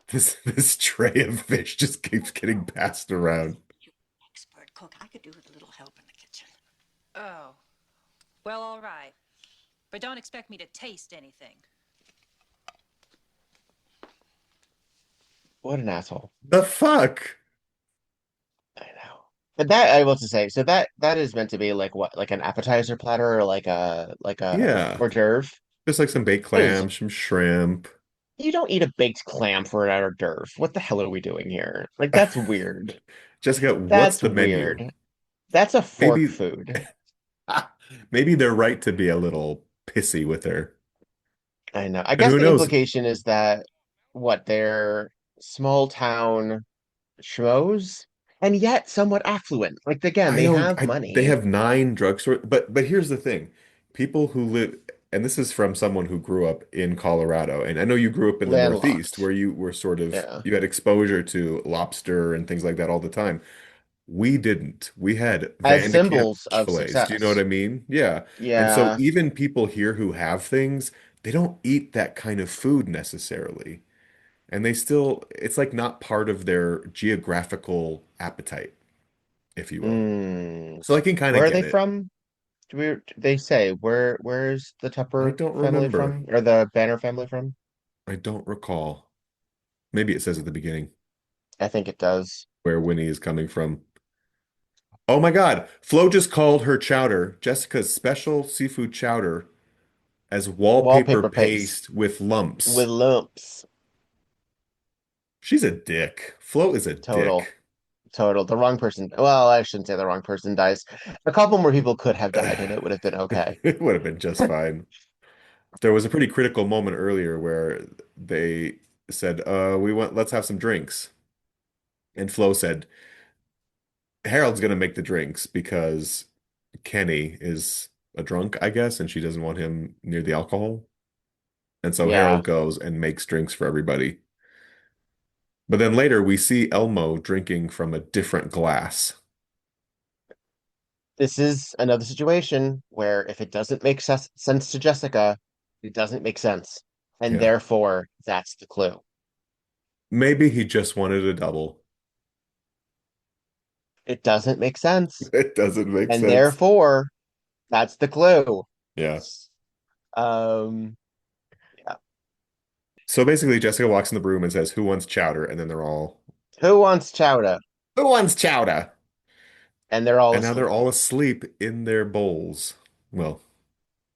This tray of fish just keeps getting passed around. You're an expert cook. I could do with a little help in the kitchen. Oh. Well, all right. But don't expect me to taste anything. What an asshole. The fuck? I know. But that I will to say, so that is meant to be like what, like an appetizer platter or like a Yeah. hors d'oeuvre. Just like some baked What is clams, some shrimp. You don't eat a baked clam for an hors d'oeuvre. What the hell are we doing here? Like that's weird. Jessica, what's That's the menu? weird. That's a fork Maybe food. maybe they're right to be a little pissy with her. I know. I But guess who the knows? implication is that what they're small town schmoes and yet somewhat affluent. Like again, I they money. have 9 drugstores, but here's the thing. People who live, and this is from someone who grew up in Colorado, and I know you grew up in the Northeast where Landlocked. you were sort of Yeah. you had exposure to lobster and things like that all the time. We didn't. We had As Van de Kamp symbols fish of fillets. Do you know what success. I mean? Yeah. And so Yeah. even people here who have things, they don't eat that kind of food necessarily. And they still, it's like not part of their geographical appetite, if you will. Mm. So I can kind Where of are they get it. from? They say where's the I Tupper don't family remember. from? Or the Banner family from? I don't recall. Maybe it says at the beginning I think it does. where Winnie is coming from. Oh my God. Flo just called her chowder, Jessica's special seafood chowder, as wallpaper Wallpaper paste paste with lumps. with lumps. She's a dick. Flo is a Total. dick. Total. The wrong person. Well, I shouldn't say the wrong person dies. A couple more people could have died and it would have been okay. It would have been just fine. There was a pretty critical moment earlier where they said, let's have some drinks. And Flo said, Harold's gonna make the drinks because Kenny is a drunk, I guess, and she doesn't want him near the alcohol. And so Yeah. Harold goes and makes drinks for everybody. But then later we see Elmo drinking from a different glass. This is another situation where if it doesn't make sense to Jessica, it doesn't make sense. And Yeah. therefore, that's the clue. Maybe he just wanted a double. It doesn't make sense. It doesn't make And sense. therefore, that's the clue. Yeah. Um, yeah. So basically, Jessica walks in the room and says, "Who wants chowder?" And then they're all, Who wants chowder? "Who wants chowder?" And they're all And now they're asleep. all asleep in their bowls. Well,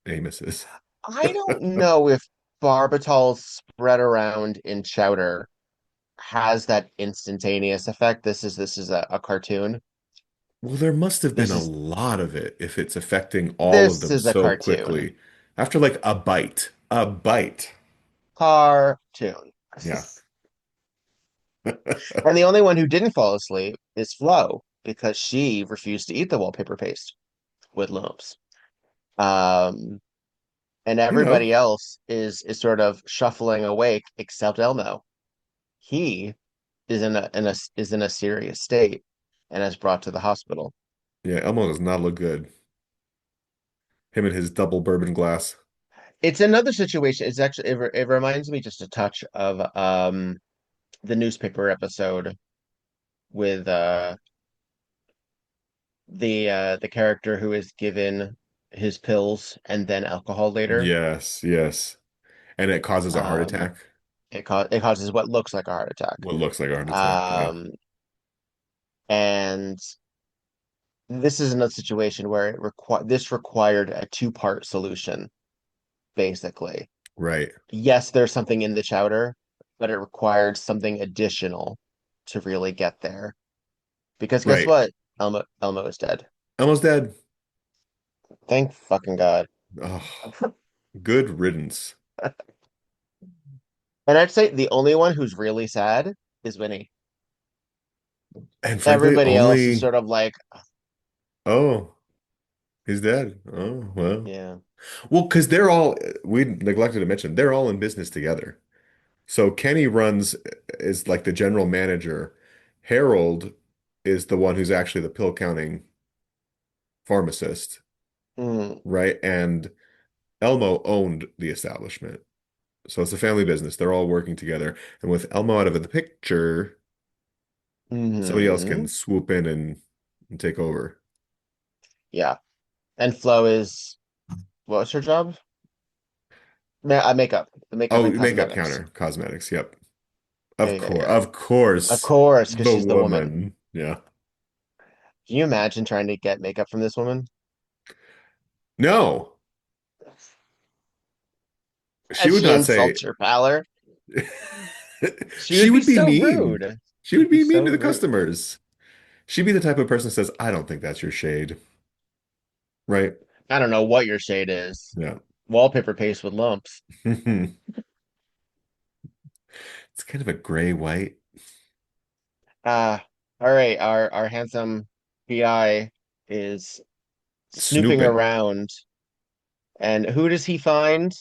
Amos is. I don't know if barbitals spread around in chowder has that instantaneous effect. This is a cartoon. Well, there must have been This a is lot of it if it's affecting all of this them is a so cartoon. quickly. After like a bite, a bite. Cartoon. Yeah. And the only one who didn't fall asleep is Flo because she refused to eat the wallpaper paste with lumps. Um, and You know, everybody else is sort of shuffling awake except Elmo. He is in a serious state and is brought to the hospital. yeah, Elmo does not look good. Him and his double bourbon glass. It's another situation. It's actually it reminds me just a touch of the newspaper episode with the character who is given his pills and then alcohol later. Yes, yes. And it causes a heart Um, attack. it causes what looks like a heart attack. What looks like a heart attack. Yeah. Um, and this is another situation where this required a two-part solution, basically. Right. Yes, there's something in the chowder, but it required something additional to really get there. Because guess Right. what? Elmo is dead. Elmo's dead. Thank fucking God. Oh, good riddance. And I'd say the only one who's really sad is Winnie. And frankly, Everybody else is only, sort of like, oh, he's dead. Oh, well. yeah. Well, because we neglected to mention, they're all in business together. So Kenny is like the general manager. Harold is the one who's actually the pill counting pharmacist, Mm, right? And Elmo owned the establishment. So it's a family business. They're all working together. And with Elmo out of the picture, somebody else can hmm. swoop in and take over. Yeah. And Flo is, what was her job? Makeup. The makeup Oh, and makeup cosmetics. counter, cosmetics. Yep. Yeah, Of yeah, course. yeah. Of Of course. course, because The she's the woman. woman. Yeah. Can you imagine trying to get makeup from this woman? No, she As would she not say. insults her pallor. She She would be would be so mean. rude. She She'd would be be mean so to the rude. customers. She'd be the type of person that says, I don't think that's your shade. Right? I don't know what your shade is. Yeah. Wallpaper paste with lumps. It's kind of a gray white. Ah, all right. Our handsome PI is snooping Snooping. around, and who does he find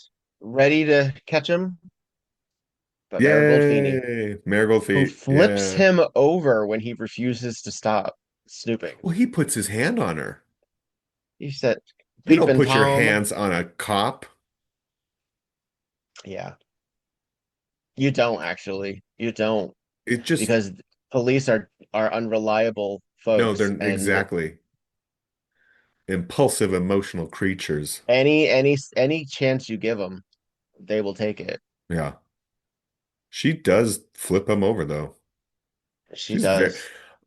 ready to catch him? But Marigold Feeney, Yay. Marigold who feet. flips Yeah. him over when he refuses to stop snooping. Well, he puts his hand on her. He said, You don't "Peeping put your Tom." hands on a cop. Yeah, you don't actually. You don't It just, because police are unreliable no, folks, they're and exactly impulsive, emotional creatures. any chance you give them, they will take it. Yeah. She does flip him over, though. She She's very, does.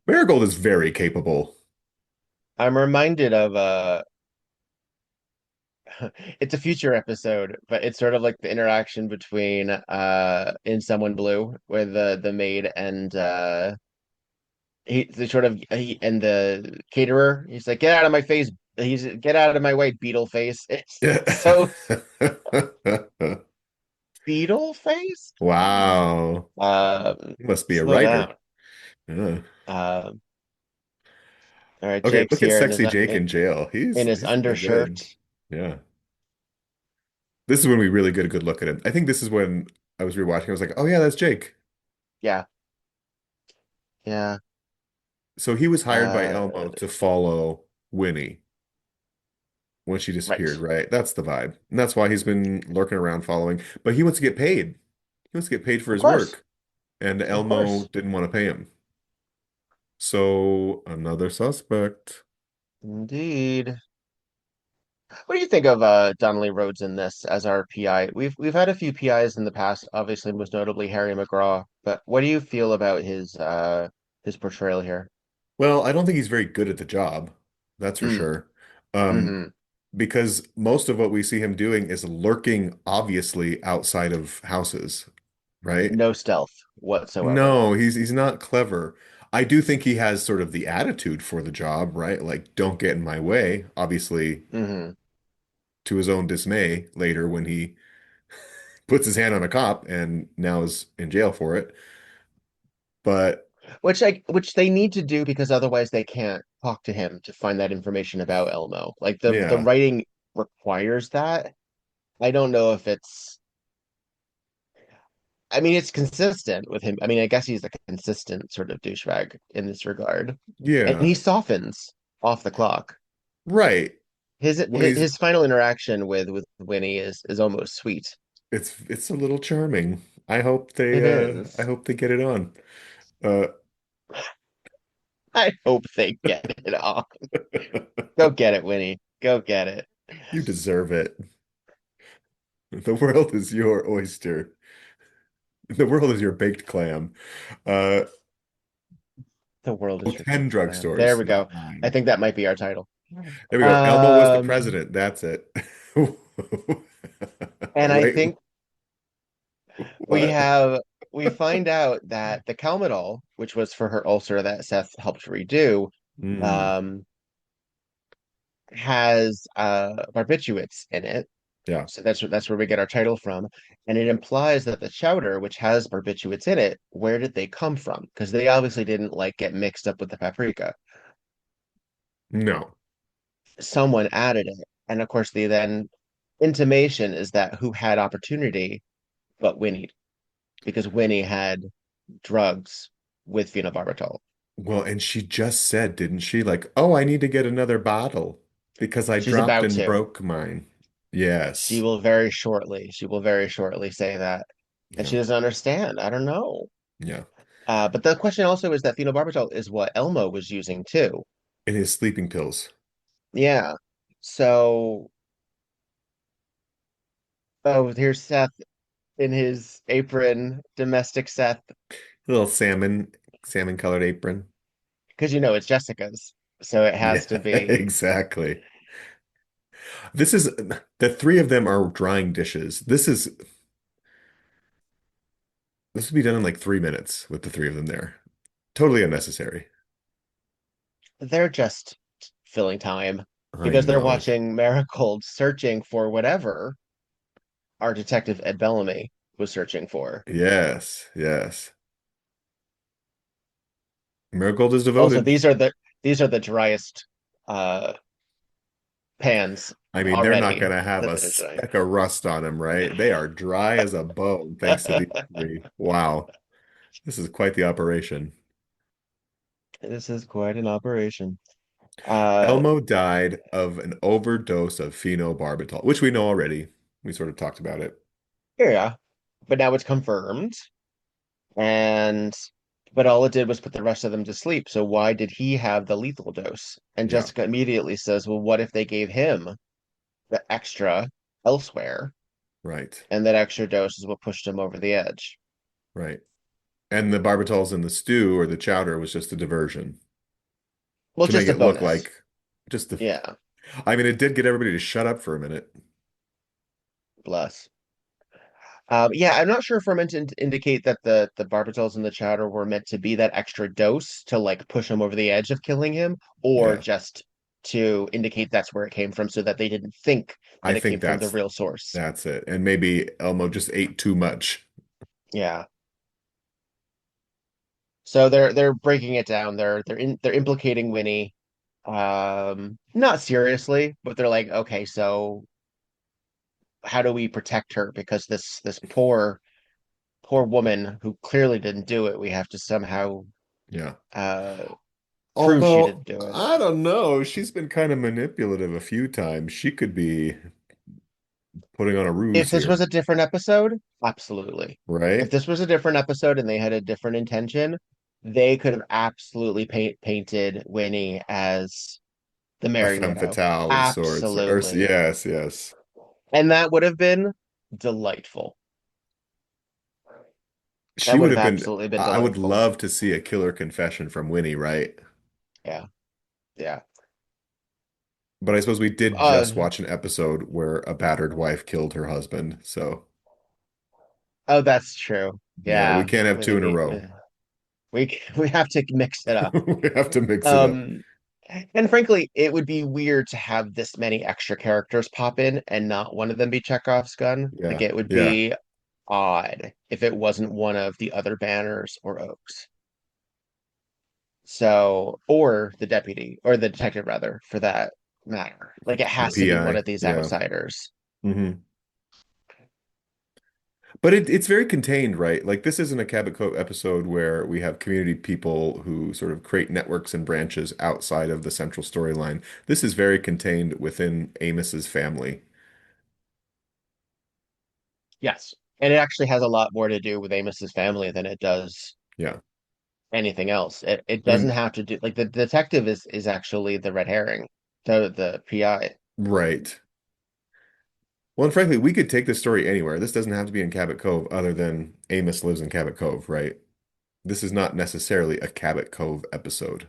Marigold is very capable. I'm reminded of it's a future episode, but it's sort of like the interaction between In Someone Blue with the maid and and the caterer. He's like, "Get out of my face." He's get out of my way, beetle face. It's Yeah. so beetle face. Wow. He must be a Slow writer. down. Yeah. Um, all right, Okay, Jake's look at here Sexy Jake in jail. in his He's really undershirt. good. Yeah. This is when we really get a good look at him. I think this is when I was rewatching. I was like, oh yeah, that's Jake. Yeah. Yeah. So he was hired by Uh, Elmo to follow Winnie when she disappeared, right. right? That's the vibe. And that's why he's been lurking around following. But he wants to get paid. He wants to get paid for Of his course. work. And Of Elmo course. didn't want to pay him. So another suspect. Indeed. What do you think of Donnelly Rhodes in this as our PI? We've had a few PIs in the past, obviously most notably Harry McGraw, but what do you feel about his portrayal here? Well, I don't think he's very good at the job. That's for Mm, sure. Um, hmm because most of what we see him doing is lurking obviously outside of houses, right? No stealth whatsoever. No, he's not clever. I do think he has sort of the attitude for the job, right? Like, don't get in my way, obviously Hmm to his own dismay later when he puts his hand on a cop and now is in jail for it. But Which they need to do because otherwise they can't talk to him to find that information about Elmo. Like the yeah, writing requires that. I don't know if it's I mean it's consistent with him. I mean, I guess he's a consistent sort of douchebag in this regard. And yeah, he softens off the clock. right. His When his, he's his final interaction with Winnie is almost sweet. it's a little charming. It I is. hope they get it on. Uh I hope they get it on. Go get it, Winnie. Go get it. you deserve it. The world is your oyster. The world is your baked clam. Uh The world oh, is your 10 baked clam. There drugstores, we not go. I nine. think that might be our title. There we go. Elmo was the Um, president. That's it. and I Wait, think we what? have we find out that the Calmadol, which was for her ulcer that Seth helped redo, Mm, um, has barbiturates in it. yeah. So that's where we get our title from. And it implies that the chowder, which has barbiturates in it, where did they come from? Because they obviously didn't like get mixed up with the paprika. No. Someone added it. And of course the then intimation is that who had opportunity but Winnie, because Winnie had drugs with phenobarbital. Well, and she just said, didn't she? Like, oh, I need to get another bottle because I She's dropped about and to. broke mine. Yes. She will very shortly say that. And Yeah. she doesn't understand. I don't know. Yeah. But the question also is that phenobarbital is what Elmo was using too. And his sleeping pills. Yeah. So, oh, here's Seth in his apron, domestic Seth, Little salmon colored apron. because it's Jessica's. So it has to Yeah, be. exactly. This is the three of them are drying dishes. This would be done in like 3 minutes with the three of them there. Totally unnecessary. They're just filling time I because they're know. watching Marigold searching for whatever our detective Ed Bellamy was searching for. Yes, yes. Marigold is Also, devoted. these are the driest uh pans I mean, they're not already going to have that a they're drying. speck of rust on them, right? They are dry as a bone, thanks to these three. Wow. This is quite the operation. This is quite an operation. Uh Elmo died of an overdose of phenobarbital, which we know already. We sort of talked about it. yeah, but now it's confirmed. And but all it did was put the rest of them to sleep. So why did he have the lethal dose? And Yeah, Jessica immediately says, well, what if they gave him the extra elsewhere? right, And that extra dose is what pushed him over the edge. right. And the barbitals in the stew or the chowder was just a diversion Well, to make just a it look bonus. like just the. Yeah, I mean, it did get everybody to shut up for a minute. bless. Yeah, I'm not sure if we're meant to indicate that the barbitals and the chowder were meant to be that extra dose to like push him over the edge of killing him, or Yeah, just to indicate that's where it came from, so that they didn't think I that it came think from the real source. that's it. And maybe Elmo just ate too much. Yeah. So they're breaking it down. They're implicating Winnie. Not seriously, but they're like, okay, so how do we protect her? Because this poor woman who clearly didn't do it, we have to somehow Yeah. Uh, Prove she Although, didn't do it. I don't know, she's been kind of manipulative a few times. She could be putting on a If ruse this was here, a different episode, absolutely. If right? this was a different episode and they had a different intention, they could have absolutely painted Winnie as the A Merry femme Widow. fatale of sorts. Or Absolutely. yes, yes. And that would have been delightful. She That would would have have been, absolutely been I would delightful. love to see a killer confession from Winnie, right? Yeah. Yeah. But I suppose we did Uh, just watch an episode where a battered wife killed her husband. So, oh, that's true. yeah, we Yeah. can't have two in a row. We have to mix it up. We have to mix it up. Um, and frankly, it would be weird to have this many extra characters pop in and not one of them be Chekhov's gun. Like Yeah, it would yeah. be odd if it wasn't one of the other Banners or Oaks. So, or the deputy or the detective rather, for that matter. Like it The has to be one PI. of these Yeah. outsiders. hmm But it's very contained, right? Like this isn't a Cabot Cove episode where we have community people who sort of create networks and branches outside of the central storyline. This is very contained within Amos's family. Yes. And it actually has a lot more to do with Amos's family than it does Yeah. anything else. It doesn't And have to do like the detective is actually the red herring, the PI. right. Well, and frankly, we could take this story anywhere. This doesn't have to be in Cabot Cove other than Amos lives in Cabot Cove, right? This is not necessarily a Cabot Cove episode.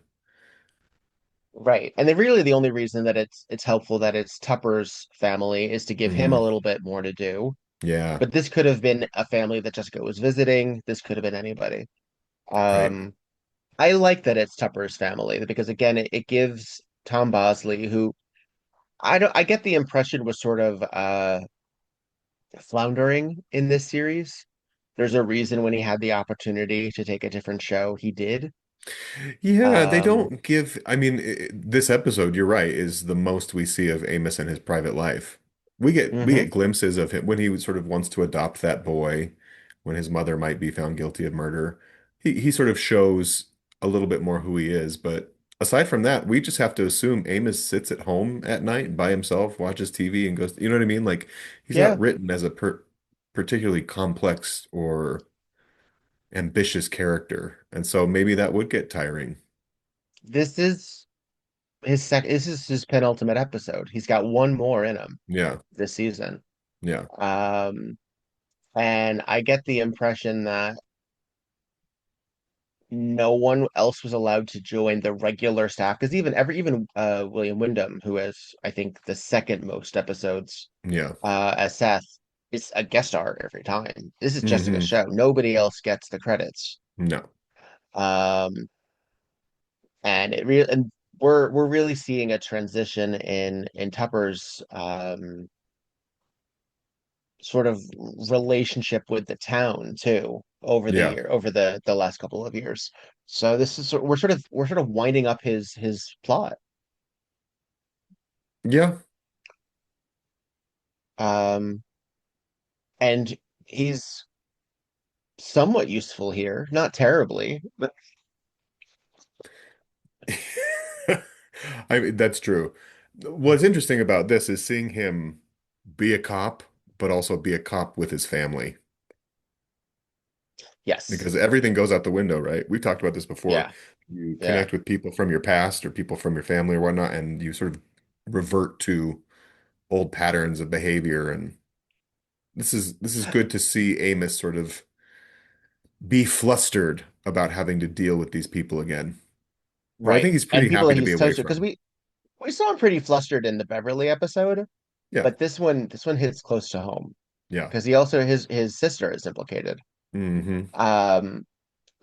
Right. And really the only reason that it's helpful that it's Tupper's family is to give him a hmm little bit more to do. Yeah, But this could have been a family that Jessica was visiting. This could have been anybody. right. Um, I like that it's Tupper's family because again, it gives Tom Bosley, who I get the impression was sort of floundering in this series. There's a reason when he had the opportunity to take a different show, he did. Yeah, they Um, don't give, I mean, this episode, you're right, is the most we see of Amos and his private life. We get mhm. glimpses of him when he sort of wants to adopt that boy, when his mother might be found guilty of murder. He sort of shows a little bit more who he is, but aside from that, we just have to assume Amos sits at home at night by himself, watches TV and goes, you know what I mean? Like he's not Yeah, written as a particularly complex or ambitious character. And so maybe that would get tiring. this is this is his penultimate episode. He's got one more in him Yeah. this season. Yeah. Um, and I get the impression that no one else was allowed to join the regular staff because even William Windom, who has I think the second most episodes Yeah. as Seth, is a guest star every time. This is Jessica's hmm show. Nobody else gets the credits. No. Um, and we're really seeing a transition in Tupper's sort of relationship with the town too Yeah. over the last couple of years. So this is we're sort of winding up his plot. Yeah. Um, and he's somewhat useful here, not terribly, but I mean, that's true. What's interesting about this is seeing him be a cop, but also be a cop with his family. yes, Because everything goes out the window, right? We've talked about this before. yeah, You yeah. connect with people from your past or people from your family or whatnot, and you sort of revert to old patterns of behavior. And this is good to see Amos sort of be flustered about having to deal with these people again. Or I Right. think he's And pretty people happy that to be he's away touched because from. we saw him pretty flustered in the Beverly episode, Yeah. but this one hits close to home Yeah. because he also his sister is implicated. hmm Um,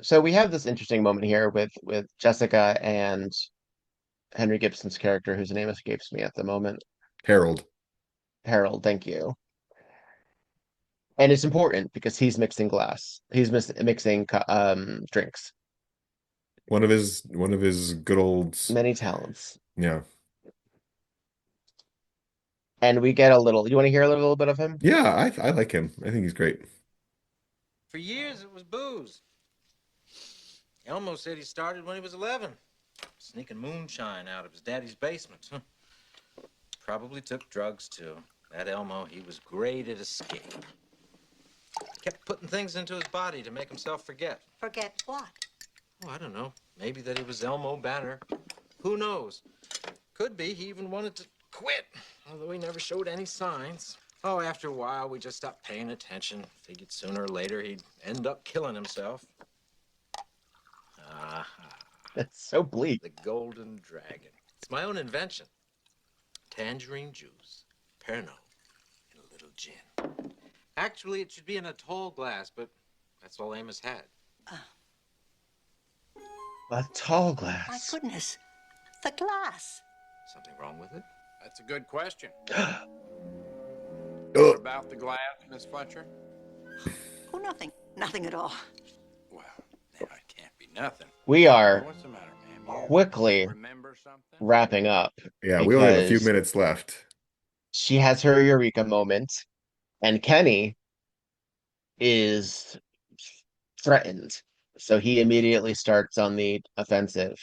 so we have this interesting moment here with Jessica and Henry Gibson's character, whose name escapes me at the moment. Harold, Harold, thank you. And it's important because he's mixing glass. He's mixing drinks. one of his good old, Many talents. yeah. And we get a little. You want to hear a little bit of him? Yeah, I like him. I think he's great. For years it was booze. Elmo said he started when he was 11, sneaking moonshine out of his daddy's basement. Probably took drugs, too. That Elmo, he was great at escape. Kept putting things into his body to make himself forget. Forget what? Oh, I don't know. Maybe that he was Elmo Banner. Who knows? Could be he even wanted to quit, although he never showed any signs. Oh, after a while, we just stopped paying attention. Figured sooner or later he'd end up killing himself. Ah, That's so bleak. the golden dragon. It's my own invention. Tangerine juice, Pernod, and a little gin. Actually, it should be in a tall glass, but that's all Amos had. A tall My glass. goodness. The glass. Something wrong with it? That's a good question. Ugh. What about the glass, Miss Fletcher? Oh, nothing. Nothing at all. Well, now it can't be nothing. We are What's the matter, ma'am? You quickly remember something? wrapping up Yeah, we only have a few because minutes left. she has her eureka moment, and Kenny is threatened. So he immediately starts on the offensive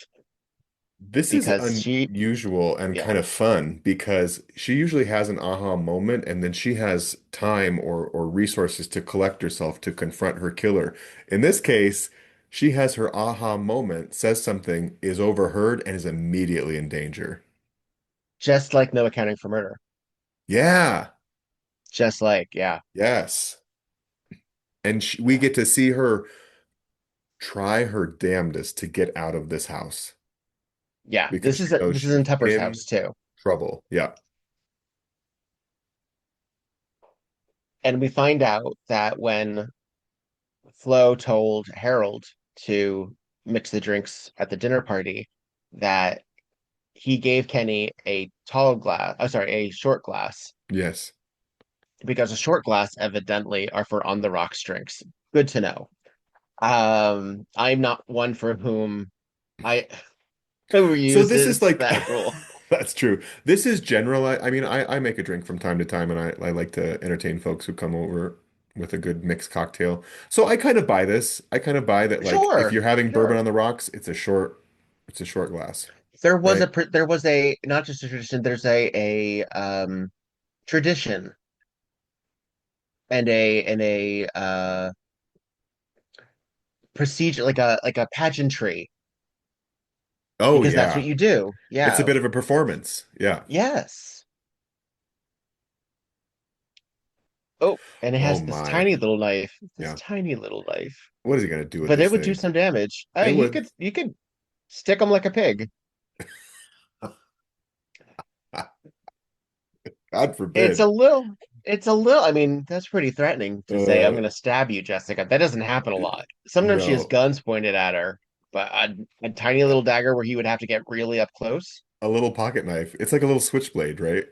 This is because she, unusual and yeah, kind of fun because she usually has an aha moment and then she has time or resources to collect herself to confront her killer. In this case, she has her aha moment, says something, is overheard, and is immediately in danger. just like No Accounting for Murder. Yeah, Just like, yeah, yes. And we get to see her try her damnedest to get out of this house yeah. because she knows This is she's in Tupper's in house too. trouble. Yeah. And we find out that when Flo told Harold to mix the drinks at the dinner party, that he gave Kenny a tall glass, oh, sorry, a short glass, Yes. because a short glass evidently are for on the rocks drinks. Good to know. I'm not one for whom I who So this is uses like that rule. that's true. This is general. I mean, I make a drink from time to time, and I like to entertain folks who come over with a good mixed cocktail. So I kind of buy this. I kind of buy that, like, if Sure, you're having bourbon sure. on the rocks, it's a short glass, There was right? there was a not just a tradition. There's a tradition and a procedure like a pageantry Oh because that's what yeah, you do. it's a Yeah. bit of a performance. Yeah. Yes. Oh, and it Oh has this my. tiny little knife. This Yeah. tiny little knife. What is he gonna do with But it this would do thing? some damage. It would. You could stick them like a pig. God It's forbid. a little, it's a little, I mean, that's pretty threatening to say, I'm Uh, going to stab you, Jessica. That doesn't happen a lot. Sometimes she has no, guns pointed at her, but a tiny little dagger where he would have to get really up close. a little pocket knife. It's like a little switchblade, right?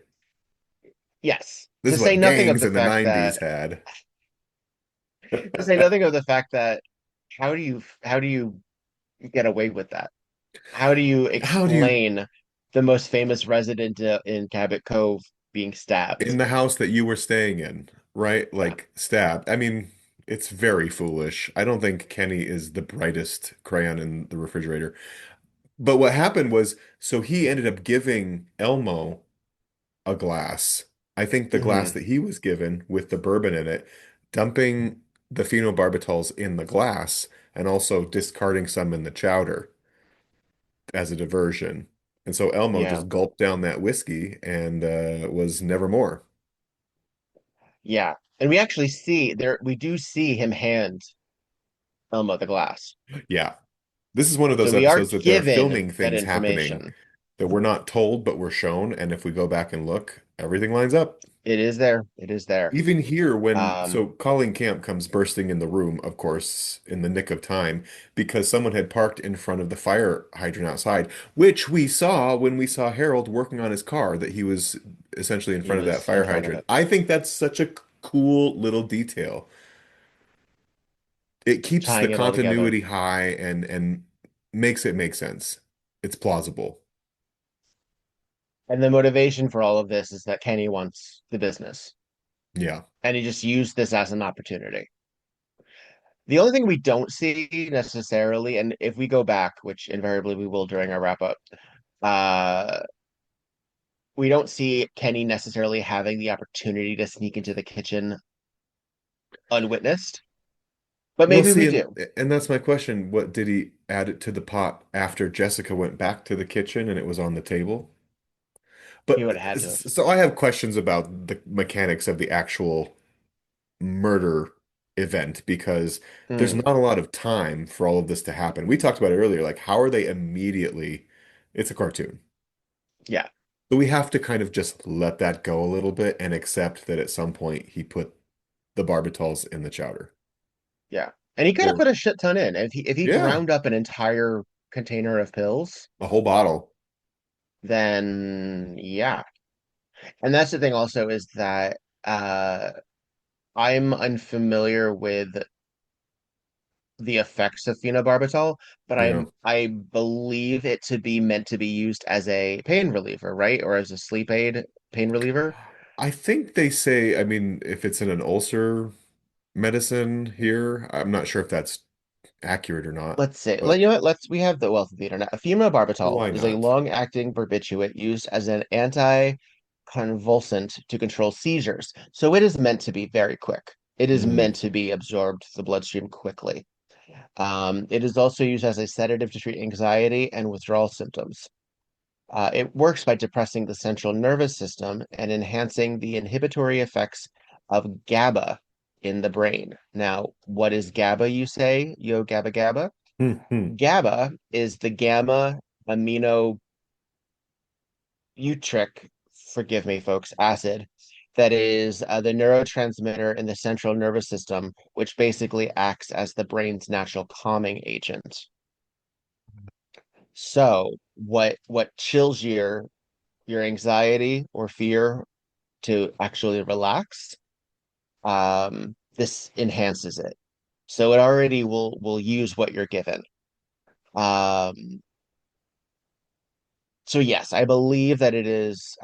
Yes. This To is say what nothing of gangs the in the fact that, 90s had. to say nothing of the fact that, how do you get away with that? How do you How do you explain the most famous resident in Cabot Cove being stabbed? in the house that you were staying in, right? Yeah. Like stabbed. I mean, it's very foolish. I don't think Kenny is the brightest crayon in the refrigerator. But what happened was, so he ended up giving Elmo a glass. I think the glass Hmm. that he was given with the bourbon in it, dumping the phenobarbital in the glass and also discarding some in the chowder as a diversion. And so Elmo Yeah. just gulped down that whiskey and was nevermore. Yeah. And we actually see there, we do see him hand Elmo the glass. Yeah. This is one of So those we are episodes that there are given filming that things happening information. that we're not told, but we're shown. And if we go back and look, everything lines up. It is there. It is there. Even here, Um, so Colleen Camp comes bursting in the room, of course, in the nick of time, because someone had parked in front of the fire hydrant outside, which we saw when we saw Harold working on his car, that he was essentially in he front of that was in fire front of hydrant. it. I think that's such a cool little detail. It keeps the Tying it all together. continuity high and makes it make sense. It's plausible. And the motivation for all of this is that Kenny wants the business. Yeah. And he just used this as an opportunity. The only thing we don't see necessarily, and if we go back, which invariably we will during our wrap up, uh, we don't see Kenny necessarily having the opportunity to sneak into the kitchen unwitnessed, but Well, maybe we see, do. and that's my question. What did he add it to the pot after Jessica went back to the kitchen and it was on the table? He But would have had to have. so I have questions about the mechanics of the actual murder event because there's Hmm, not a lot of time for all of this to happen. We talked about it earlier, like how are they immediately? It's a cartoon. yeah, So we have to kind of just let that go a little bit and accept that at some point he put the barbitals in the chowder. yeah. And he could have Or put a shit ton in. If he yeah, ground up an entire container of pills, a whole bottle. then yeah. And that's the thing also is that uh I'm unfamiliar with the effects of phenobarbital, but Yeah. I believe it to be meant to be used as a pain reliever, right? Or as a sleep aid pain reliever. I think they say, I mean, if it's in an ulcer medicine here, I'm not sure if that's accurate or not, Let's say, but you know what? We have the wealth of the internet. Phenobarbital why is a not? long-acting barbiturate used as an anti-convulsant to control seizures. So it is meant to be very quick. It is Mm, meant to be absorbed to the bloodstream quickly. It is also used as a sedative to treat anxiety and withdrawal symptoms. It works by depressing the central nervous system and enhancing the inhibitory effects of GABA in the brain. Now, what is GABA, you say? Yo, GABA, GABA? hmm, hmm. GABA is the gamma amino butyric, forgive me, folks, acid that is the neurotransmitter in the central nervous system, which basically acts as the brain's natural calming agent. So, what chills your anxiety or fear to actually relax, this enhances it. So it already will use what you're given. Um, so yes, I believe that it is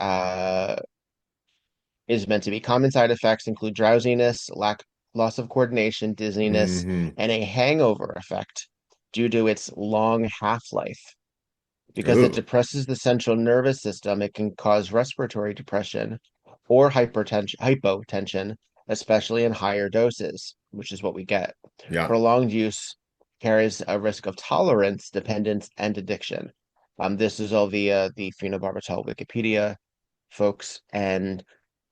meant to be. Common side effects include drowsiness, loss of coordination, dizziness, Hmm. and a hangover effect due to its long half-life. Because it Ooh, depresses the central nervous system, it can cause respiratory depression or hypotension, especially in higher doses, which is what we get. yeah. Prolonged use carries a risk of tolerance, dependence, and addiction. This is all the phenobarbital Wikipedia folks and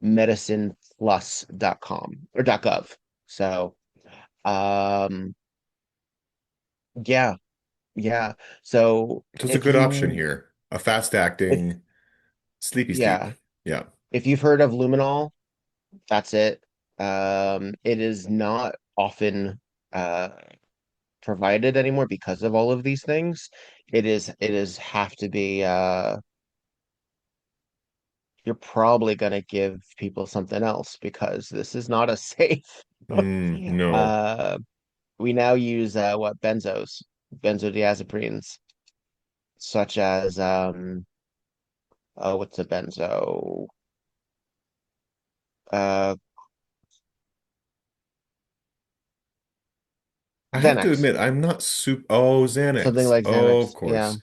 medicineplus.com or .gov. So, um, yeah, yeah. So So it's a if good option you here. A fast if acting sleepy sleep. yeah, Yeah. if you've heard of luminol, that's it. It is not often uh provided anymore because of all of these things. It is have to be you're probably gonna give people something else because this is not a safe. Mm, no. uh we now use what benzodiazepines, such as what's a benzo? Uh I have to Xanax, admit, I'm not super. Oh, something Xanax. like Oh, of Xanax. Yeah, course.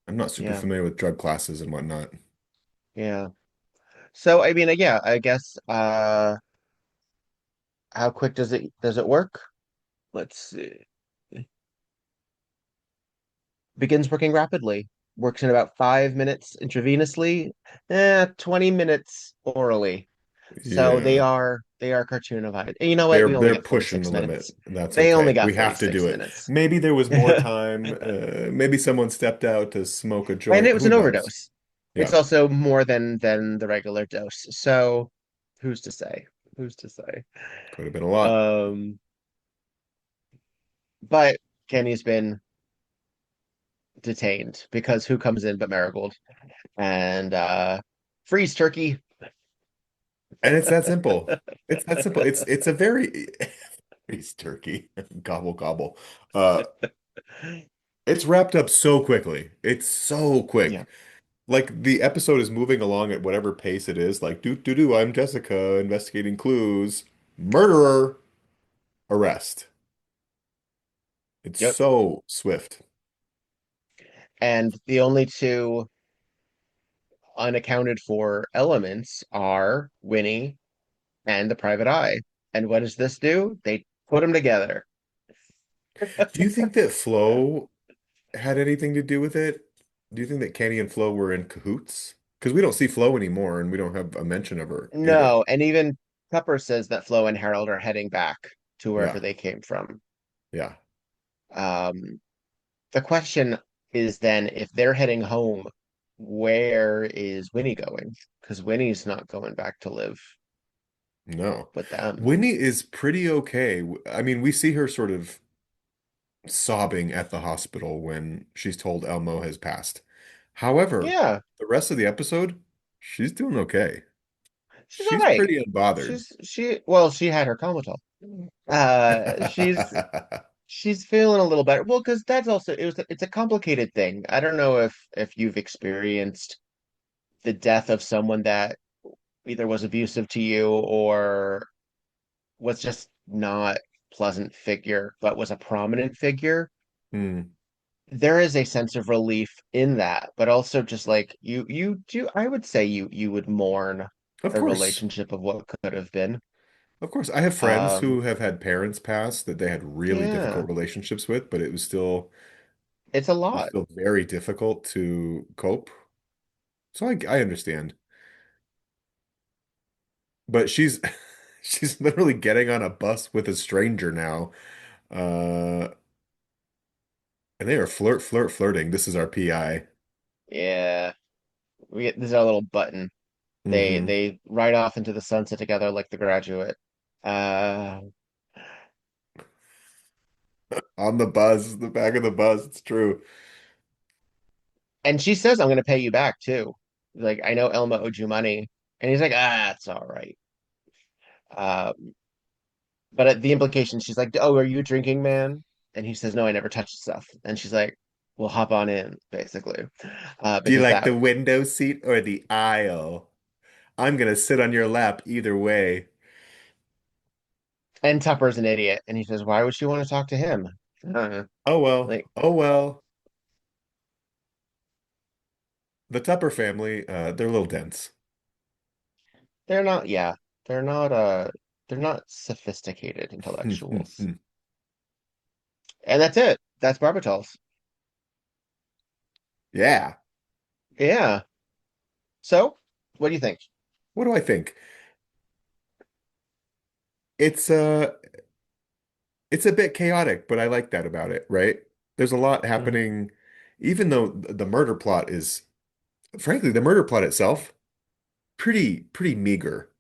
I'm not super yeah, familiar with drug classes and whatnot. yeah. So I mean, yeah, I guess how quick does it work? Let's see. Begins working rapidly. Works in about 5 minutes intravenously, 20 minutes orally. So they Yeah. are they are cartoonified. And you know what? They're We only they're get pushing the 46 limit. minutes. That's They only okay. got We have to 46 do it. minutes. Maybe there was more And time. Maybe someone stepped out to smoke a it joint. was Who an knows? overdose. It's Yeah, also more than the regular dose. So who's to say? Who's to say? could have been a lot. Um, but Kenny's been detained because who comes in but Marigold and freeze turkey. And it's that simple. It's that simple. It's a very it's turkey. Gobble gobble. Uh, it's wrapped up so quickly. It's so Yeah. quick. Like the episode is moving along at whatever pace it is. Like, do do do, I'm Jessica investigating clues. Murderer, arrest. It's Yep. so swift. And the only two unaccounted for elements are Winnie and the private eye. And what does this do? They put them together. Do you think that Flo had anything to do with it? Do you think that Kenny and Flo were in cahoots? Because we don't see Flo anymore and we don't have a mention of her either. No, and even Tupper says that Flo and Harold are heading back to wherever Yeah, they came from. yeah. Um, the question is then if they're heading home, where is Winnie going? Because Winnie's not going back to live No. with them. Winnie is pretty okay. I mean, we see her sort of sobbing at the hospital when she's told Elmo has passed. However, Yeah, the rest of the episode, she's doing okay. she's all She's right. pretty unbothered. She had her comatose. She's feeling a little better. Well, because that's also it's a complicated thing. I don't know if you've experienced the death of someone that either was abusive to you or was just not pleasant figure, but was a prominent figure. Hmm. There is a sense of relief in that, but also just like you do, I would say you would mourn Of the course. relationship of what could have been. Of course. I have friends Um, who have had parents pass that they had really yeah, difficult relationships with, but it's a it was lot. still very difficult to cope. So I understand. But she's she's literally getting on a bus with a stranger now. Uh, and they are flirting. This is our PI. Yeah, we get this is our little button. Hmm. They ride off into the sunset together like the graduate. Uh, On the bus, the back of the bus. It's true. and she says, "I'm going to pay you back too." Like, I know Elma owed you money, and he's like, "Ah, it's all right." But the implication, she's like, "Oh, are you a drinking man?" And he says, "No, I never touched stuff." And she's like, "Well, hop on in," basically, Do you because like that. the window seat or the aisle? I'm gonna sit on your lap either way. And Tupper's an idiot, and he says, "Why would she want to talk to him?" Oh well. Like, Oh well. The Tupper family, they're a little dense. they're not. Yeah, they're not. They're not sophisticated intellectuals. And that's it. That's Barbitals. Yeah. Yeah. So, what do you think? What do I think? It's uh it's a bit chaotic, but I like that about it, right? There's a lot Mhm. happening, even though the murder plot is, frankly, the murder plot itself, pretty meager.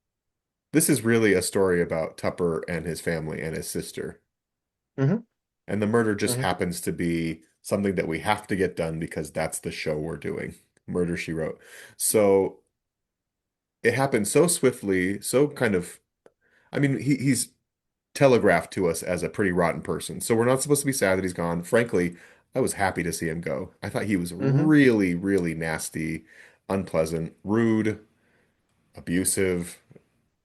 This is really a story about Tupper and his family and his sister. Hmm. And the murder just Hmm. happens to be something that we have to get done because that's the show we're doing. Murder, She Wrote. So it happened so swiftly, so kind of, I mean, he's telegraphed to us as a pretty rotten person. So we're not supposed to be sad that he's gone. Frankly, I was happy to see him go. I thought he was Hmm. really, really nasty, unpleasant, rude, abusive,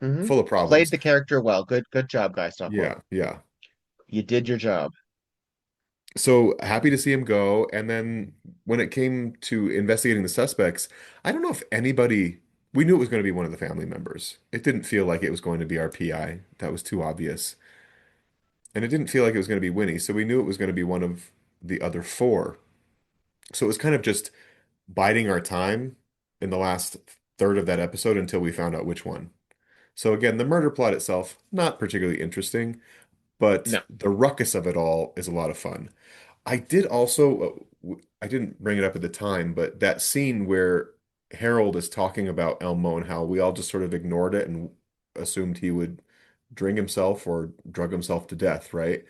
Hmm. full of Played problems. the character well. Good job, Guy Stockwell. Yeah, yeah. You did your job. So happy to see him go. And then when it came to investigating the suspects, I don't know if anybody, we knew it was going to be one of the family members. It didn't feel like it was going to be our PI. That was too obvious. And it didn't feel like it was going to be Winnie. So we knew it was going to be one of the other four. So it was kind of just biding our time in the last third of that episode until we found out which one. So again, the murder plot itself, not particularly interesting, but No. the ruckus of it all is a lot of fun. I did also, I didn't bring it up at the time, but that scene where Harold is talking about Elmo and how we all just sort of ignored it and assumed he would drink himself or drug himself to death, right?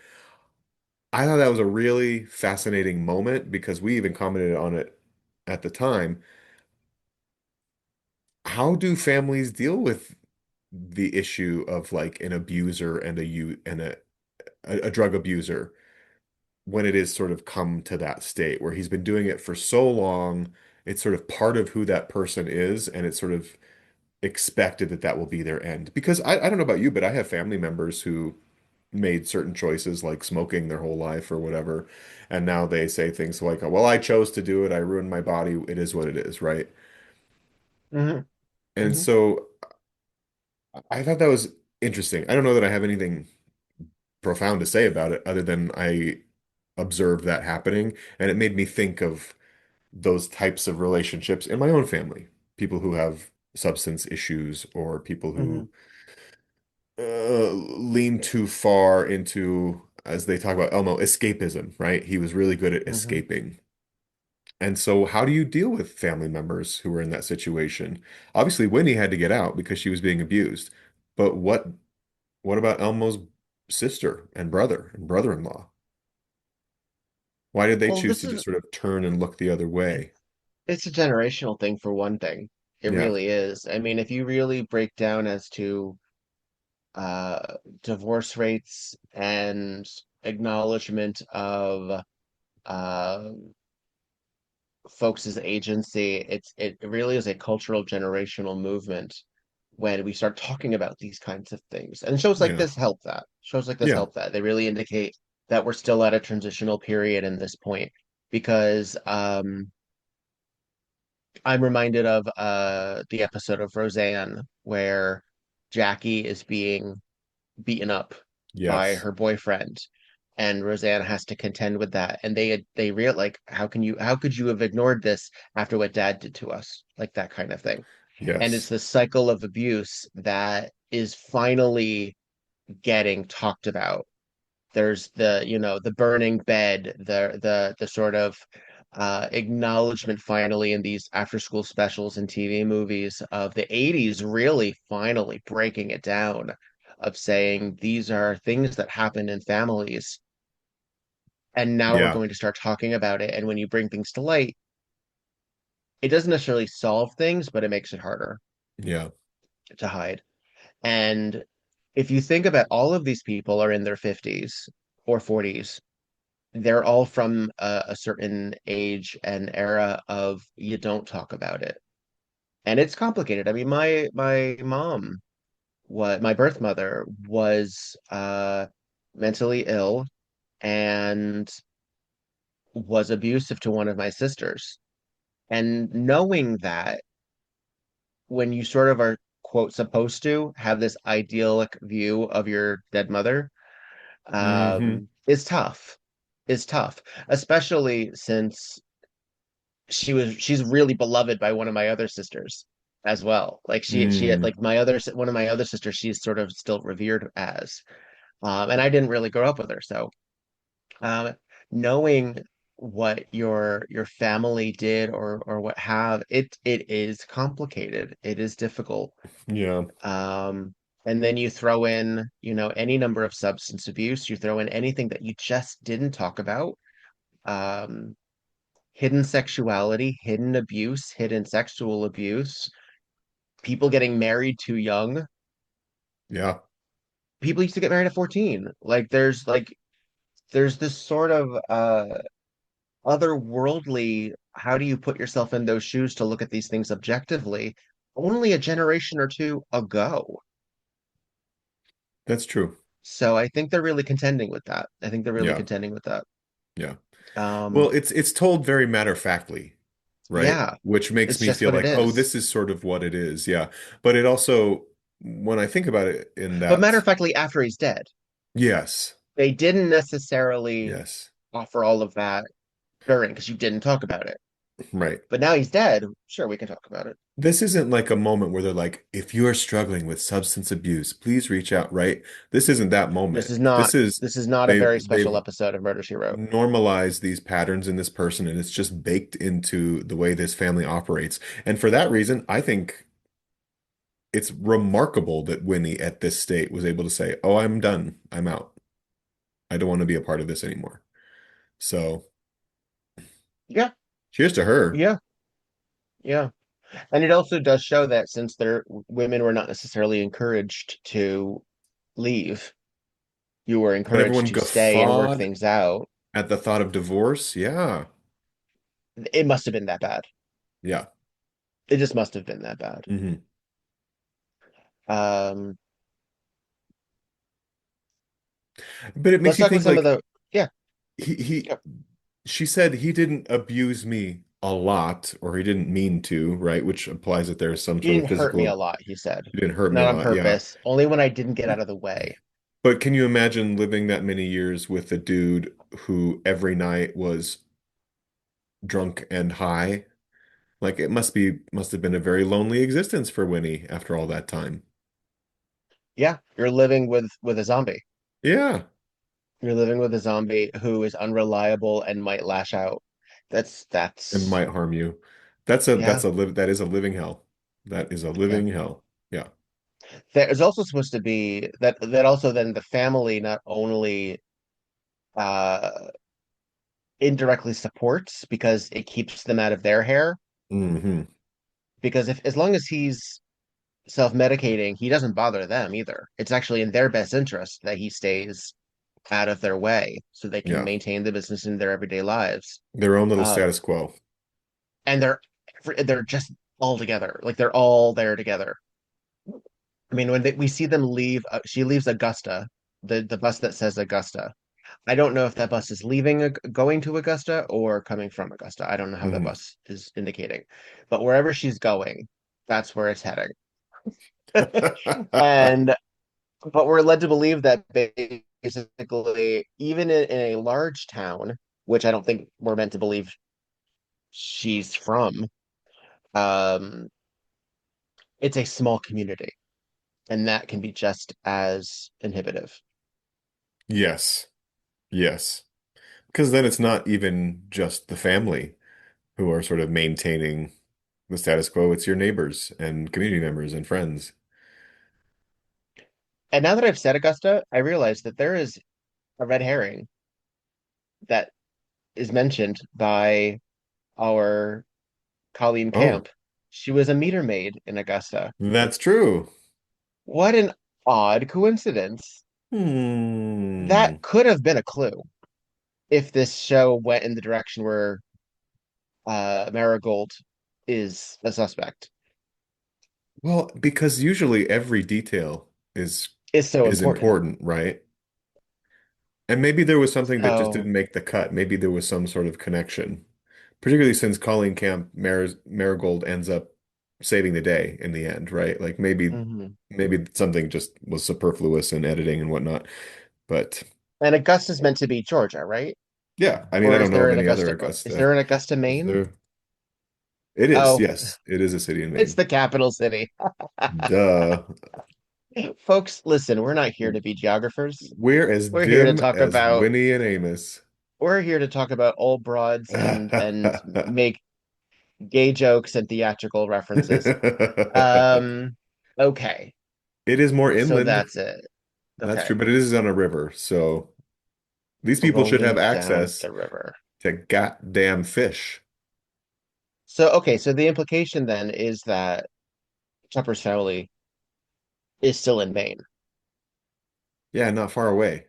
I thought that was a really fascinating moment because we even commented on it at the time. How do families deal with the issue of like an abuser and a drug abuser when it is sort of come to that state where he's been doing it for so long, it's sort of part of who that person is, and it's sort of expected that that will be their end. Because I don't know about you, but I have family members who made certain choices like smoking their whole life or whatever. And now they say things like, well, I chose to do it. I ruined my body. It is what it is, right? Hmm. And Hmm. so I thought that was interesting. I don't know that I have anything profound to say about it other than I observed that happening. And it made me think of those types of relationships in my own family. People who have substance issues or people Hmm. who lean too far into, as they talk about Elmo, escapism, right? He was really good at Hmm. escaping. And so, how do you deal with family members who are in that situation? Obviously, Winnie had to get out because she was being abused. But what about Elmo's sister and brother and brother-in-law? Why did they Well, choose this to is just sort of turn and look the other way? it's a generational thing for one thing. It Yeah, really is. I mean, if you really break down as to uh, divorce rates and acknowledgement of uh, folks' agency, it really is a cultural generational movement when we start talking about these kinds of things. And shows like yeah, this help that. Shows like this yeah, help that. They really indicate that we're still at a transitional period in this point because I'm reminded of the episode of Roseanne where Jackie is being beaten up by yes, her boyfriend and Roseanne has to contend with that and they real like how could you have ignored this after what dad did to us, like that kind of thing. And it's yes, this cycle of abuse that is finally getting talked about. There's the burning bed, the sort of acknowledgement finally in these after school specials and TV movies of the 80s really finally breaking it down of saying these are things that happen in families and now we're yeah, going to start talking about it. And when you bring things to light, it doesn't necessarily solve things, but it makes it harder yeah, to hide. And if you think about all of these people are in their 50s or 40s, they're all from a certain age and era of you don't talk about it. And it's complicated. I mean, my mom, what my birth mother was mentally ill and was abusive to one of my sisters. And knowing that when you sort of are quote supposed to have this idyllic view of your dead mother, hmm, is tough. Is tough, especially since she's really beloved by one of my other sisters as well. Like she had mm, like one of my other sisters, she's sort of still revered as. And I didn't really grow up with her, so um, knowing what your family did or what have it is complicated. It is difficult. yeah, Um, and then you throw in, any number of substance abuse, you throw in anything that you just didn't talk about. Um, Hidden sexuality, hidden abuse, hidden sexual abuse, people getting married too young. yeah. People used to get married at 14. There's this sort of otherworldly, how do you put yourself in those shoes to look at these things objectively? Only a generation or two ago. That's true. So I think they're really contending with that. I think they're really Yeah, contending with that. yeah. Well, Um, it's told very matter-of-factly, right? yeah, Which makes it's me just feel what it like, oh, is. this is sort of what it is. Yeah. But it also, when I think about it in But matter that, of factly, after he's dead, yes, they didn't necessarily yes, offer all of that during because you didn't talk about it. right. But now he's dead. Sure, we can talk about it. This isn't like a moment where they're like, if you're struggling with substance abuse, please reach out, right? This isn't that This moment. is not This is this is not a very special they've episode of Murder She Wrote. normalized these patterns in this person and it's just baked into the way this family operates. And for that reason, I think it's remarkable that Winnie at this state was able to say, "Oh, I'm done. I'm out. I don't want to be a part of this anymore." So, Yeah, cheers to her. yeah, yeah. And it also does show that since their women were not necessarily encouraged to leave, you were But encouraged everyone to stay and work guffawed things out. at the thought of divorce. Yeah. It must have been that bad. Yeah. It just must have been that bad. Hmm. Um, But it makes Let's you talk about think some of like the, yeah, he yeah. she said he didn't abuse me a lot, or he didn't mean to, right? Which implies that there's some He sort of didn't hurt me a physical, lot, he said. he didn't hurt me a Not on lot. Yeah. purpose, only when I didn't get out of the way. But can you imagine living that many years with a dude who every night was drunk and high? Like it must have been a very lonely existence for Winnie after all that time. Yeah, you're living with a zombie. Yeah. You're living with a zombie who is unreliable and might lash out. And That's might harm you. yeah. That is a living hell. That is a Yeah. living hell. Yeah. There's also supposed to be that also then the family not only uh indirectly supports because it keeps them out of their hair. Hmm. Because if as long as he's self-medicating, he doesn't bother them either. It's actually in their best interest that he stays out of their way so they can Yeah. maintain the business in their everyday lives. Their own little Uh, status quo. and they're just all together. Like they're all there together. I mean, we see them leave, she leaves Augusta, the bus that says Augusta. I don't know if that bus is leaving, going to Augusta or coming from Augusta. I don't know how the Hmm. bus is indicating, but wherever she's going, that's where it's heading. And but we're led to believe that basically, even in a large town, which I don't think we're meant to believe she's from, um, it's a small community, and that can be just as inhibitive. Yes. Yes. Because then it's not even just the family who are sort of maintaining the status quo. It's your neighbors and community members and friends. And now that I've said Augusta, I realize that there is a red herring that is mentioned by our Colleen Oh, Camp. She was a meter maid in Augusta. that's true. What an odd coincidence. Hmm. That could have been a clue if this show went in the direction where Marigold is a suspect. Well, because usually every detail is Is so is important. important, right? And maybe there was something that just So, didn't make the cut. Maybe there was some sort of connection, particularly since Colleen Camp Marigold ends up saving the day in the end, right? Like mhm. maybe something just was superfluous in editing and whatnot. But And Augusta's meant to be Georgia, right? yeah, I mean, I Or don't know of any other Is Augusta. there an Augusta, Is Maine? there? It is, Oh, yes. It is a city in it's Maine. the capital city. Duh. Folks, listen, we're not here to be geographers. We're as We're here to dim talk as about Winnie and Amos. we're here to talk about old broads and make gay jokes and theatrical references. Um, okay. It is more So inland. that's it. That's true, Okay. but it is on a river, so these people should have Rolling down access the river. to goddamn fish. So okay, so the implication then is that Tupper's family is still in Maine. Yeah, not far away,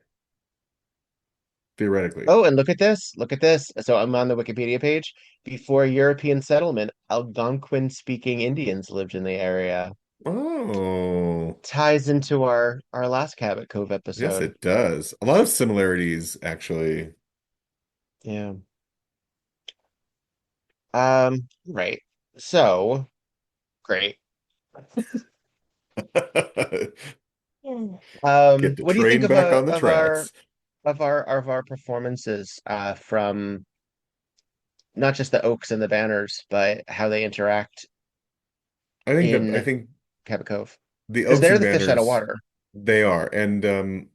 theoretically. Oh, and look at this. Look at this. So I'm on the Wikipedia page. Before European settlement, Algonquin-speaking Indians lived in the area. Oh, Ties into our last Cabot Cove yes, episode. it does. A lot of similarities, actually. Yeah. Right. So, great. Get the What do you think train back on the tracks. of our performances from not just the Oaks and the Banners, but how they interact I in think Cabot Cove? the Because Oaks they're and the fish out of Banners, water. they are. And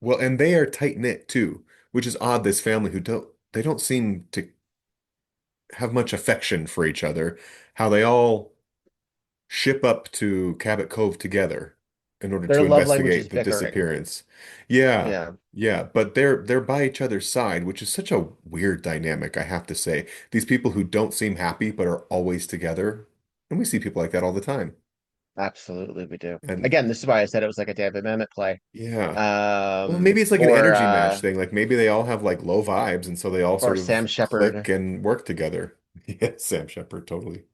well, and they are tight knit too, which is odd. This family who don't seem to have much affection for each other, how they all ship up to Cabot Cove together in order Their to love language is investigate the bickering. disappearance. Yeah. Yeah, Yeah, but they're by each other's side, which is such a weird dynamic, I have to say. These people who don't seem happy but are always together. And we see people like that all the time. absolutely we do. And Again, this is why I said it was like a David Mamet play. yeah. Well, maybe it's like an Or energy match thing. Like maybe they all have like low vibes and so they all or sort Sam of Shepard. click and work together. Yeah, Sam Shepard, totly.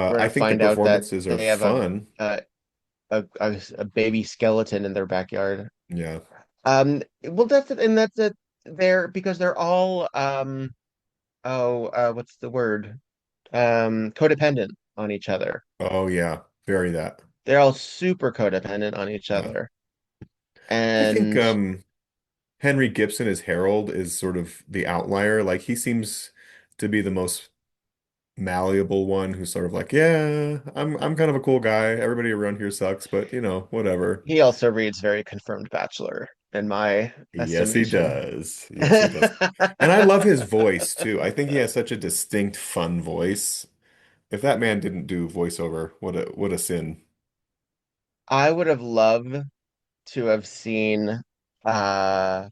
We're I gonna think the find out that performances are they have fun. a a baby skeleton in their backyard. Yeah. Well, that's it. They're because they're all what's the word? Codependent on each other. Oh yeah. Very that. They're all super codependent on each Yeah. other. I think And Henry Gibson as Harold is sort of the outlier. Like he seems to be the most malleable one who's sort of like, yeah, I'm kind of a cool guy. Everybody around here sucks, but whatever. he also reads very confirmed bachelor in my Yes, he estimation. does. Yes, he does. And I love his voice too. I think he has such a distinct, fun voice. If that man didn't do voiceover, what a sin. I would have loved to have seen uh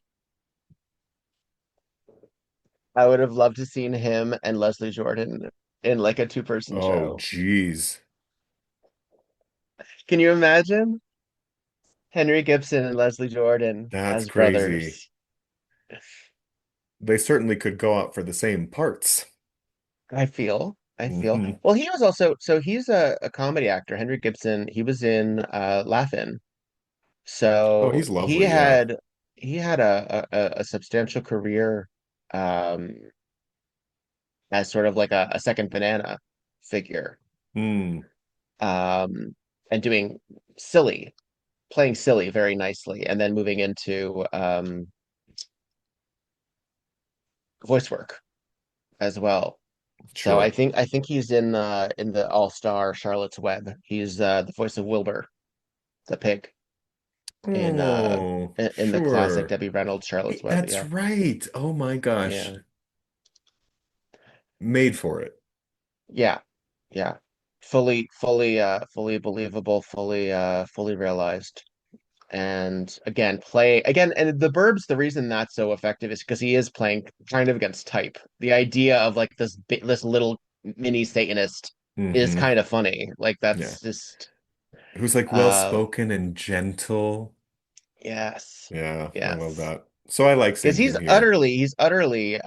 I would have loved to seen him and Leslie Jordan in like a two-person Oh, show. geez. Can you imagine Henry Gibson and Leslie Jordan That's as crazy. brothers? They certainly could go out for the same parts. I feel. Hmm. Well, he was also so he's a comedy actor. Henry Gibson, he was in Laugh-In. Oh, So he's lovely. Yeah. he had a substantial career um as sort of like a second banana figure. Hmm. Um and doing silly, playing silly very nicely, and then moving into voice work as well. So Sure. I think he's in the All-Star Charlotte's Web. He's the voice of Wilbur, the pig, in Oh, in the classic sure. Debbie Reynolds Charlotte's Web. That's Yeah. right. Oh my gosh. Yeah. Made for it. Yeah. Yeah. Fully believable, fully realized. And again, and the Burbs, the reason that's so effective is because he is playing kind of against type. The idea of like this little mini Satanist is Hmm. kind of funny. Like Yeah. that's just Who's like uh well-spoken and gentle. yes. Yeah, I love Yes. that. So I like Because seeing him here. he's utterly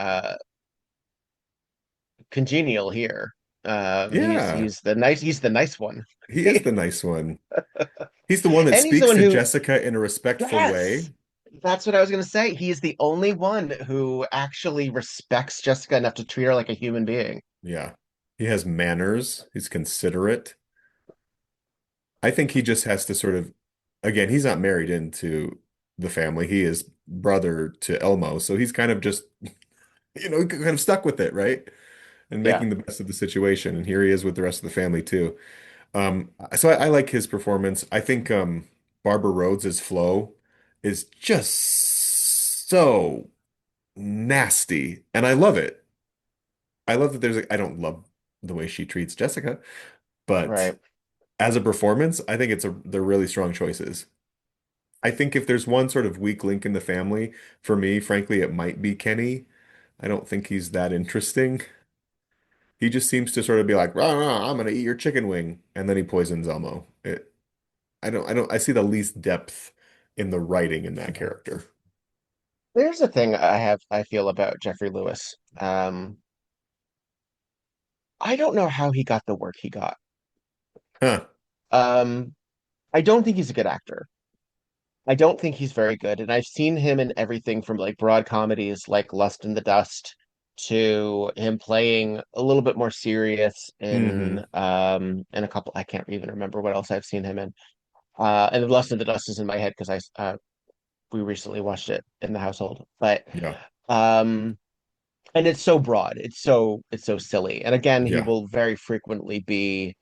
congenial here. Yeah, He's the nice one. he is the nice one. He's the one that And he's the speaks one to who, Jessica in a respectful yes, way. that's what I was gonna say. He's the only one who actually respects Jessica enough to treat her like a human being. Yeah. He has manners. He's considerate. I think he just has to sort of, again, he's not married into the family. He is brother to Elmo. So he's kind of just, kind of stuck with it, right? And Yeah, making the best of the situation. And here he is with the rest of the family too. So I like his performance. I think Barbara Rhodes' Flo is just so nasty, and I love it. I love that I don't love the way she treats Jessica, but right. as a performance, I think they're really strong choices. I think if there's one sort of weak link in the family, for me, frankly, it might be Kenny. I don't think he's that interesting. He just seems to sort of be like, "Rah, rah, I'm gonna eat your chicken wing," and then he poisons Elmo. I see the least depth in the writing in that character. There's a thing I feel about Jeffrey Lewis. I don't know how he got the work he got. Huh. Um, I don't think he's a good actor. I don't think he's very good, and I've seen him in everything from like broad comedies like Lust in the Dust to him playing a little bit more serious Hmm. in a couple. I can't even remember what else I've seen him in. And Lust in the Dust is in my head because we recently watched it in the household. But Yeah. um and it's so broad. It's so silly. And again, he Yeah. will very frequently be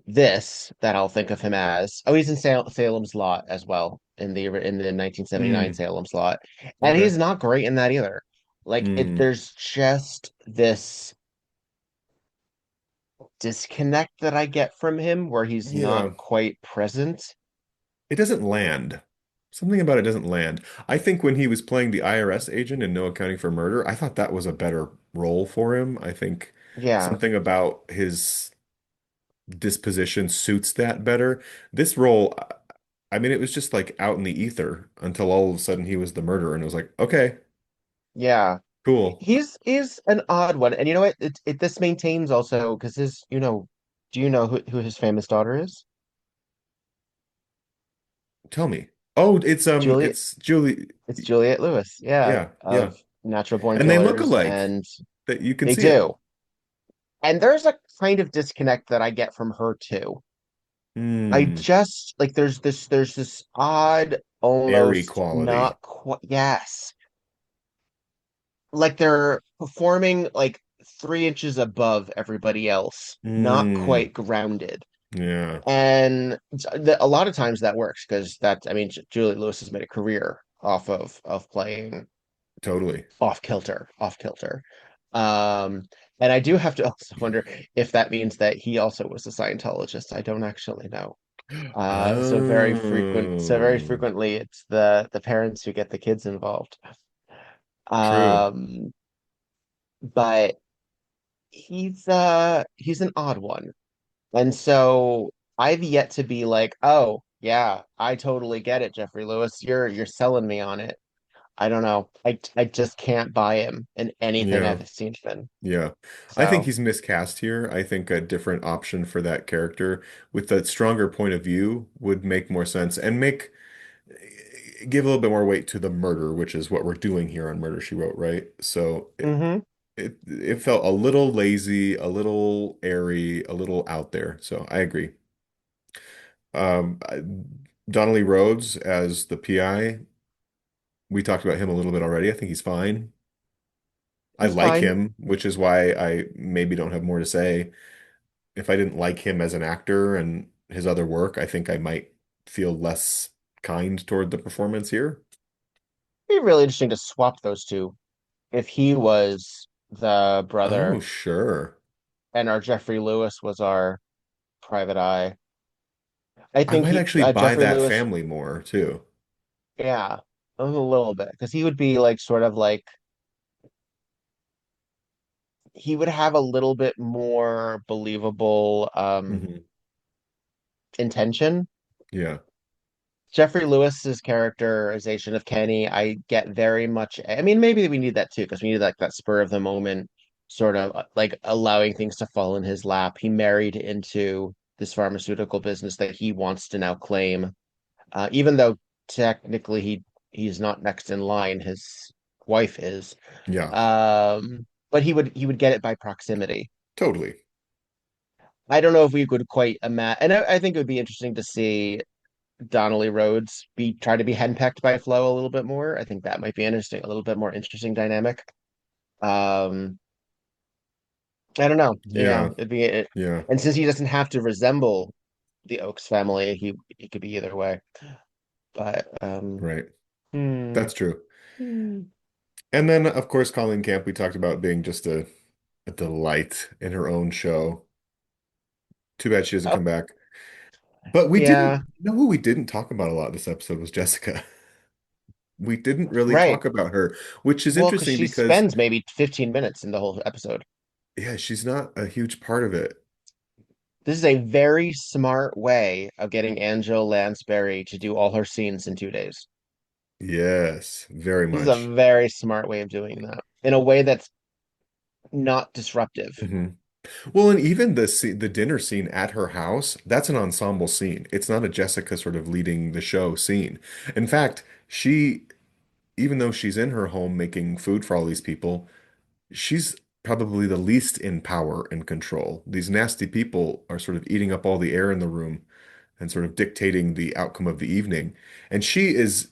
this that I'll think of him as. Oh, he's in Salem's Lot as well in the 1979 Mm. Salem's Lot, and Okay. he's not great in that either. Like it, Mm. there's just this disconnect that I get from him where he's not Yeah. quite present. It doesn't land. Something about it doesn't land. I think when he was playing the IRS agent in No Accounting for Murder, I thought that was a better role for him. I think Yeah, something about his disposition suits that better. This role, I mean, it was just like out in the ether until all of a sudden he was the murderer, and it was like, okay, yeah. cool. He's an odd one, and you know what? This maintains also because his do you know who his famous daughter is? Tell me. Oh, Julie, it's Julie. it's Juliette Lewis, yeah, Yeah, yeah. of Natural Born And they look Killers, alike. and That you can they see it. do. And there's a kind of disconnect that I get from her too. I Hmm. just like there's this odd, Airy almost quality. not quite, yes, like they're performing like 3 inches above everybody else, not Hmm. quite grounded. Yeah, And a lot of times that works because I mean, Julie Lewis has made a career off of playing totally. off kilter. Um, and I do have to also wonder if that means that he also was a Scientologist. I don't actually know. So very Oh, frequently it's the parents who get the kids involved. true. Um, but he's an odd one. And so I've yet to be like, oh yeah, I totally get it, Jeffrey Lewis. You're selling me on it. I don't know. I just can't buy him in anything Yeah. I've seen him. Yeah. I think So he's miscast here. I think a different option for that character with a stronger point of view would make more sense and make give a little bit more weight to the murder, which is what we're doing here on Murder, She Wrote, right? So hmm it felt a little lazy, a little airy, a little out there. So I agree. I- Donnelly Rhodes as the PI, we talked about him a little bit already. I think he's fine. I he's like fine. him, which is why I maybe don't have more to say. If I didn't like him as an actor and his other work, I think I might feel less kind toward the performance here. It'd be really interesting to swap those two. If he was the Oh, brother sure. and our Jeffrey Lewis was our private eye. I I think might actually buy Jeffrey that Lewis, family more too. yeah, a little bit because he would be like sort of like he would have a little bit more believable Hmm. intention. Yeah. Jeffrey Lewis's characterization of Kenny, I get very much. I mean, maybe we need that too because we need like that spur of the moment, sort of like allowing things to fall in his lap. He married into this pharmaceutical business that he wants to now claim, even though technically he's not next in line. His wife is, Yeah. but he would get it by proximity. Totally. I don't know if we could quite imagine, and I think it would be interesting to see Donnelly Rhodes be try to be henpecked by Flo a little bit more. I think that might be interesting, a little bit more interesting dynamic. Um, I don't know. Yeah, Yeah. it'd be Yeah. and since he doesn't have to resemble the Oaks family, he could be either way. But Right. hmm, That's true. hmm. And then, of course, Colleen Camp, we talked about being just a delight in her own show. Too bad she doesn't Oh, come back. But we didn't, yeah, you know who we didn't talk about a lot this episode was Jessica. We didn't really right. talk about her, which is Well, because interesting she because, spends maybe 15 minutes in the whole episode. yeah, she's not a huge part of it. This is a very smart way of getting Angela Lansbury to do all her scenes in 2 days. Yes, very This is a much. very smart way of doing that in a way that's not disruptive. Hmm. Well, and even the dinner scene at her house, that's an ensemble scene. It's not a Jessica sort of leading the show scene. In fact, she, even though she's in her home making food for all these people, she's probably the least in power and control. These nasty people are sort of eating up all the air in the room and sort of dictating the outcome of the evening. And she's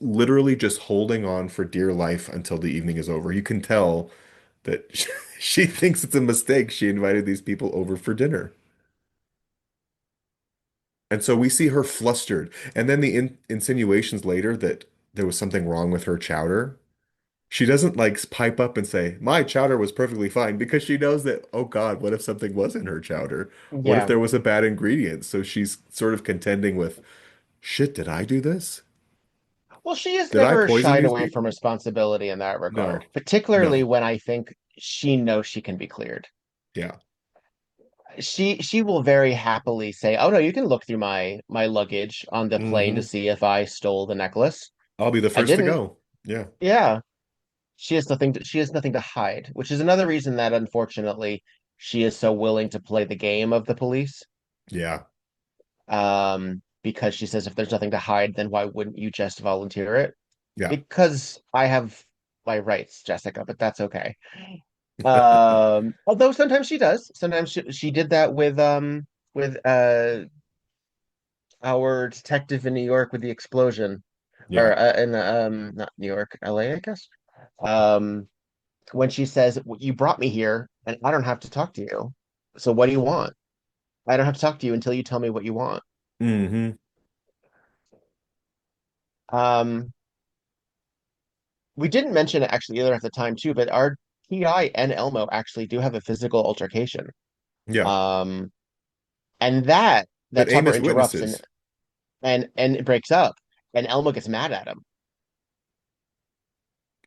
literally just holding on for dear life until the evening is over. You can tell that she thinks it's a mistake she invited these people over for dinner. And so we see her flustered. And then the insinuations later that there was something wrong with her chowder. She doesn't like pipe up and say, "My chowder was perfectly fine," because she knows that, oh God, what if something was in her chowder? What if Yeah. there was a bad ingredient? So she's sort of contending with, shit, did I do this? Well, she has Did I never poison shied these away from people? responsibility in that regard, No, particularly no. when I think she knows she can be cleared. Yeah. She will very happily say, "Oh no, you can look through my luggage on the plane to Hmm. see if I stole the necklace. I'll be the I first to didn't." go. Yeah. Yeah. She has nothing to hide, which is another reason that unfortunately she is so willing to play the game of the police. Yeah. because she says if there's nothing to hide, then why wouldn't you just volunteer it? Yeah. Because I have my rights, Jessica, but that's okay. Although sometimes she does. Sometimes she did that with our detective in New York with the explosion, Yeah. or in not New York, LA, I guess. Um, when she says, "You brought me here, and I don't have to talk to you. So what do you want? I don't have to talk to you until you tell me what you want." Hmm. Um, we didn't mention it actually either at the time too, but our PI and Elmo actually do have a physical altercation. Yeah. Um, and that But Tupper Amos interrupts witnesses. and it breaks up, and Elmo gets mad at him.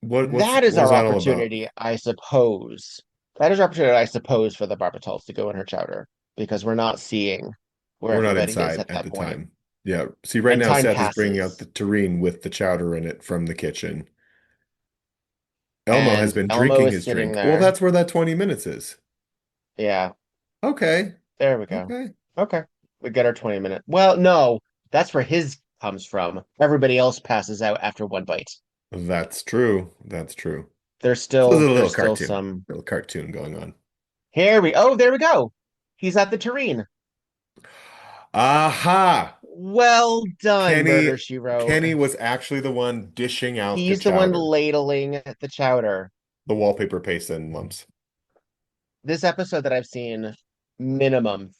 That is What was our that all about? opportunity, I suppose. That is our opportunity, I suppose, for the Barbitals to go in her chowder because we're not seeing where We're not everybody is inside at at that the point. time. Yeah. See, right And now time Seth is bringing out the passes, tureen with the chowder in it from the kitchen. Elmo has and been Elmo drinking is his sitting drink. Well, there. that's where that 20 minutes is. Yeah, Okay. there we go. Okay. Okay, we get our 20 minute. Well, no, that's where his comes from. Everybody else passes out after one bite. That's true. That's true. There's So there's still a there's still some. little cartoon going on. There we go. He's at the tureen. Aha! Well done, Kenny Murder She Wrote. Kenny was actually the one dishing out the He's the one chowder, ladling the chowder. the wallpaper paste and lumps. This episode that I've seen minimum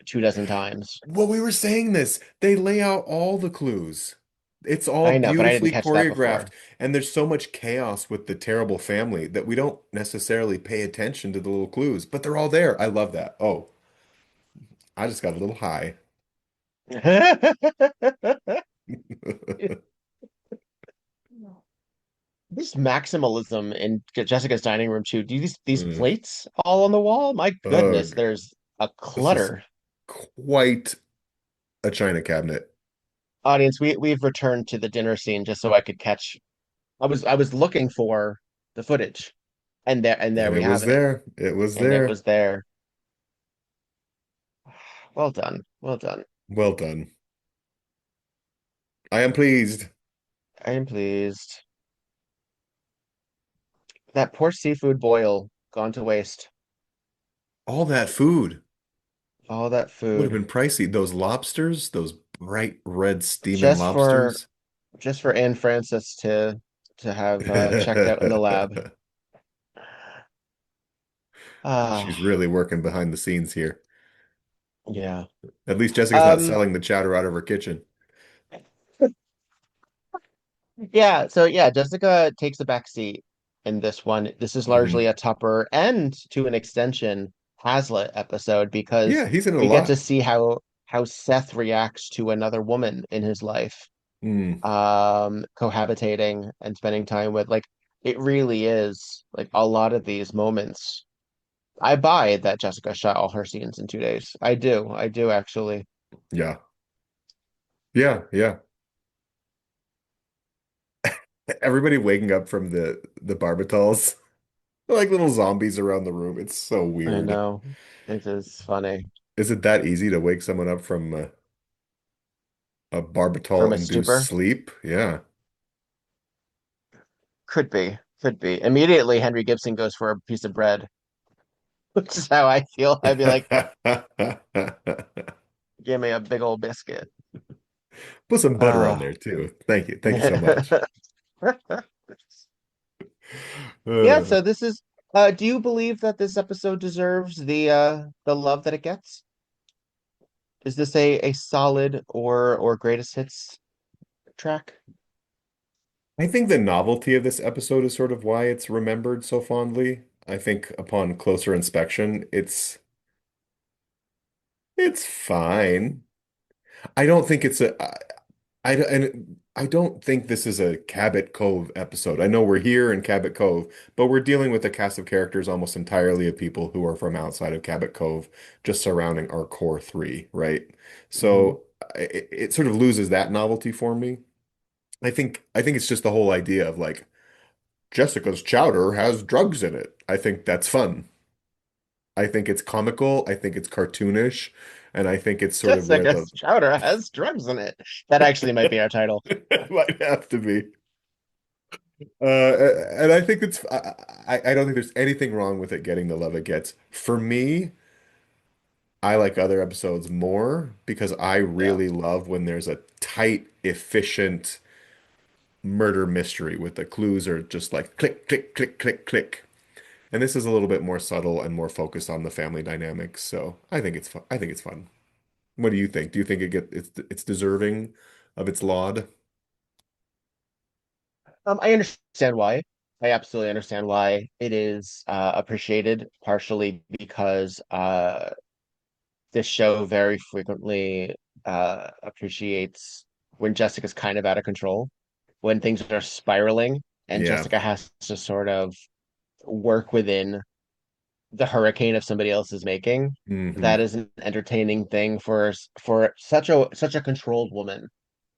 2 dozen times. Well, we were saying this. They lay out all the clues. It's all I know, but I didn't beautifully catch that choreographed, before. and there's so much chaos with the terrible family that we don't necessarily pay attention to the little clues, but they're all there. I love that. Oh, I just got a little high. This maximalism in Jessica's dining room too. Do these Mm, plates all on the wall? My goodness, ugh. there's a This is clutter. quite a china cabinet. Audience, we've returned to the dinner scene just so I could catch. I was looking for the footage, and there And we it have was it, there. It was and it there. was there. Well done, well done. Well done. I am pleased. I am pleased. That poor seafood boil gone to waste. All that food All that would have food been pricey. Those lobsters, those bright red steaming just for lobsters. just for Anne Francis to have checked out in the lab. She's Ah, really working behind the scenes here. yeah. At least Jessica's not Um, selling the chowder out of her kitchen. yeah, so yeah, Jessica takes a back seat in this one. This is largely Mhm. a Tupper and to an extension Hazlitt episode because Yeah, he's in it a we get to lot. see how Seth reacts to another woman in his life, Mm, cohabitating and spending time with. Like, it really is like a lot of these moments. I buy that Jessica shot all her scenes in 2 days. I do actually. yeah. Yeah, yeah. Everybody waking up from the barbitals, like little zombies around the room. It's so I weird. know. It is funny. Is it that easy to wake someone up from a From barbital a induced stupor. sleep? Yeah. Could be. Could be. Immediately Henry Gibson goes for a piece of bread, which is how I feel. I'd be like, give me a big old biscuit. Put some butter on Uh, there too. Thank you. Thank you so much. yeah, Uh, so this is do you believe that this episode deserves the love that it gets? Is this a solid or greatest hits track? I think the novelty of this episode is sort of why it's remembered so fondly. I think upon closer inspection, it's fine. I don't think it's a and I don't think this is a Cabot Cove episode. I know we're here in Cabot Cove, but we're dealing with a cast of characters almost entirely of people who are from outside of Cabot Cove, just surrounding our core three, right? Mhm. So it sort of loses that novelty for me. I think it's just the whole idea of like Jessica's chowder has drugs in it. I think that's fun. I think it's comical. I think it's cartoonish, and I think it's sort of where the Jessica's Chowder has drugs in it. That actually might be our title. might have to be. And I think I don't think there's anything wrong with it getting the love it gets. For me, I like other episodes more because I Yeah. really love when there's a tight, efficient murder mystery with the clues are just like click, click, click, click, click. And this is a little bit more subtle and more focused on the family dynamics. So I think it's fun. I think it's fun. What do you think? Do you think it's deserving of its laud? I understand why. I absolutely understand why it is appreciated, partially because this show very frequently appreciates when Jessica's kind of out of control, when things are spiraling, and Yeah. Jessica has to sort of work within the hurricane of somebody else's making. Hmm. That is an entertaining thing for such a controlled woman,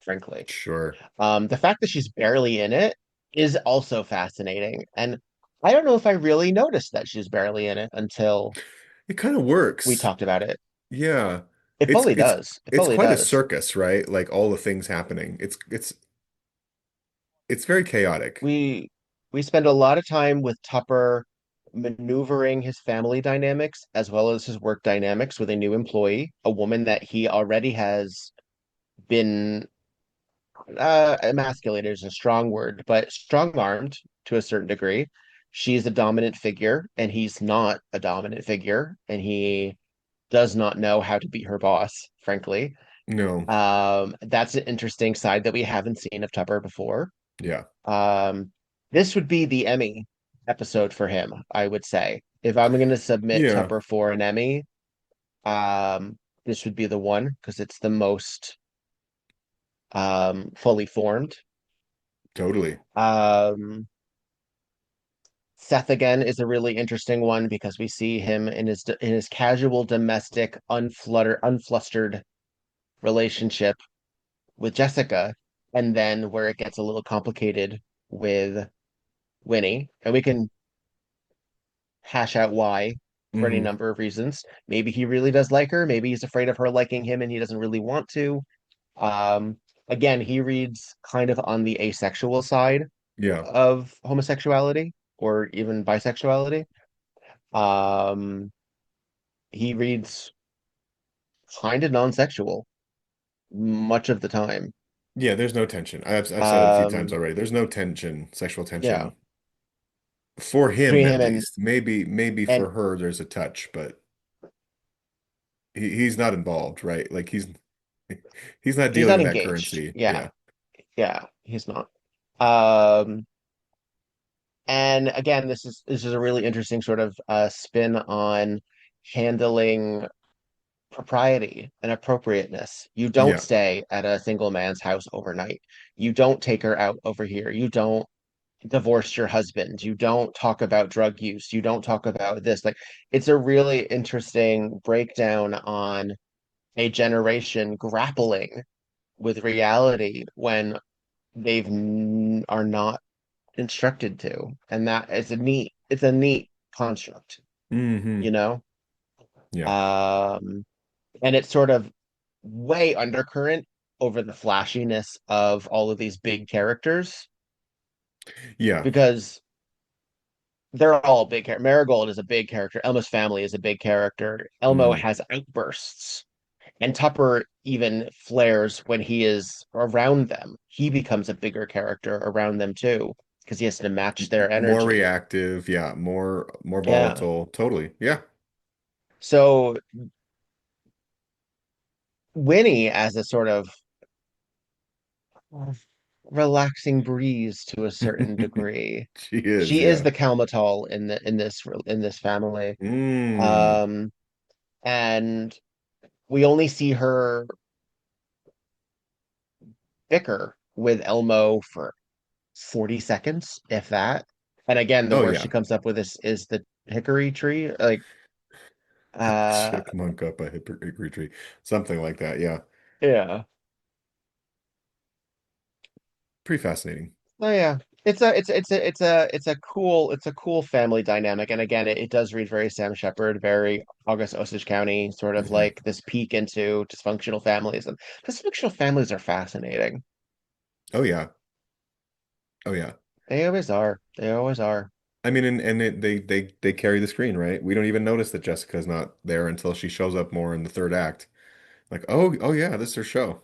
frankly. Sure. The fact that she's barely in it is also fascinating. And I don't know if I really noticed that she's barely in it until It kind of we works. talked about it. Yeah. It It's fully it's does. It it's fully quite a does. circus, right? Like all the things happening. It's very chaotic. We we spend a lot of time with Tupper maneuvering his family dynamics as well as his work dynamics with a new employee, a woman that he already has been emasculated is a strong word, but strong-armed to a certain degree. She's a dominant figure, and he's not a dominant figure, and he does not know how to be her boss, frankly. No. That's an interesting side that we haven't seen of Tupper before. Yeah. Um, this would be the Emmy episode for him, I would say. If I'm going to submit Yeah. Tupper for an Emmy, this would be the one because it's the most fully formed. Totally. Um, Seth again is a really interesting one because we see him in his casual domestic unflustered relationship with Jessica, and then where it gets a little complicated with Winnie, and we can hash out why for any Hmm. number of reasons. Maybe he really does like her, maybe he's afraid of her liking him and he doesn't really want to. Um, Again, he reads kind of on the asexual side Yeah. of homosexuality or even bisexuality. Um, he reads kind of non-sexual much of the time. Yeah, there's no tension. I've said it a few times Um, already. There's no tension, sexual yeah, tension for him between at him least. Maybe and for her there's a touch, but he's not involved, right? Like he's not he's dealing not in that engaged. currency. Yeah, Yeah. yeah, he's not. Um, and again, this is a really interesting sort of spin on handling propriety and appropriateness. You don't Yeah. stay at a single man's house overnight. You don't take her out over here. You don't divorce your husband. You don't talk about drug use. You don't talk about this. Like, it's a really interesting breakdown on a generation grappling with reality when are not instructed to. And that is it's a neat construct, Hmm. you know? Yeah. Um, and it's sort of way undercurrent over the flashiness of all of these big characters Yeah. because they're all big characters. Marigold is a big character. Elmo's family is a big character. Elmo Mm. has outbursts, and Tupper even flares when he is around them. He becomes a bigger character around them too because he has to match their More energy. reactive. Yeah. More Yeah. volatile. Totally. Yeah. So Winnie, as a sort of relaxing breeze to a certain degree, She is. she is Yeah. the Kalmatal in this family. Mm. Um, and we only see her bicker with Elmo for 40 seconds, if that. And again, the Oh worst she yeah. comes up with is the hickory tree. Like, uh, Chipmunk up a hickory tree. Something like that. Yeah. yeah. Pretty fascinating. Oh yeah. it's a cool family dynamic, and again, it does read very Sam Shepard, very August Osage County, sort of Hmm. like this peek into dysfunctional families, and dysfunctional families are fascinating. Oh yeah. Oh yeah. They always are. They always are. I mean, they carry the screen, right? We don't even notice that Jessica's not there until she shows up more in the third act. Like, oh yeah, this is her show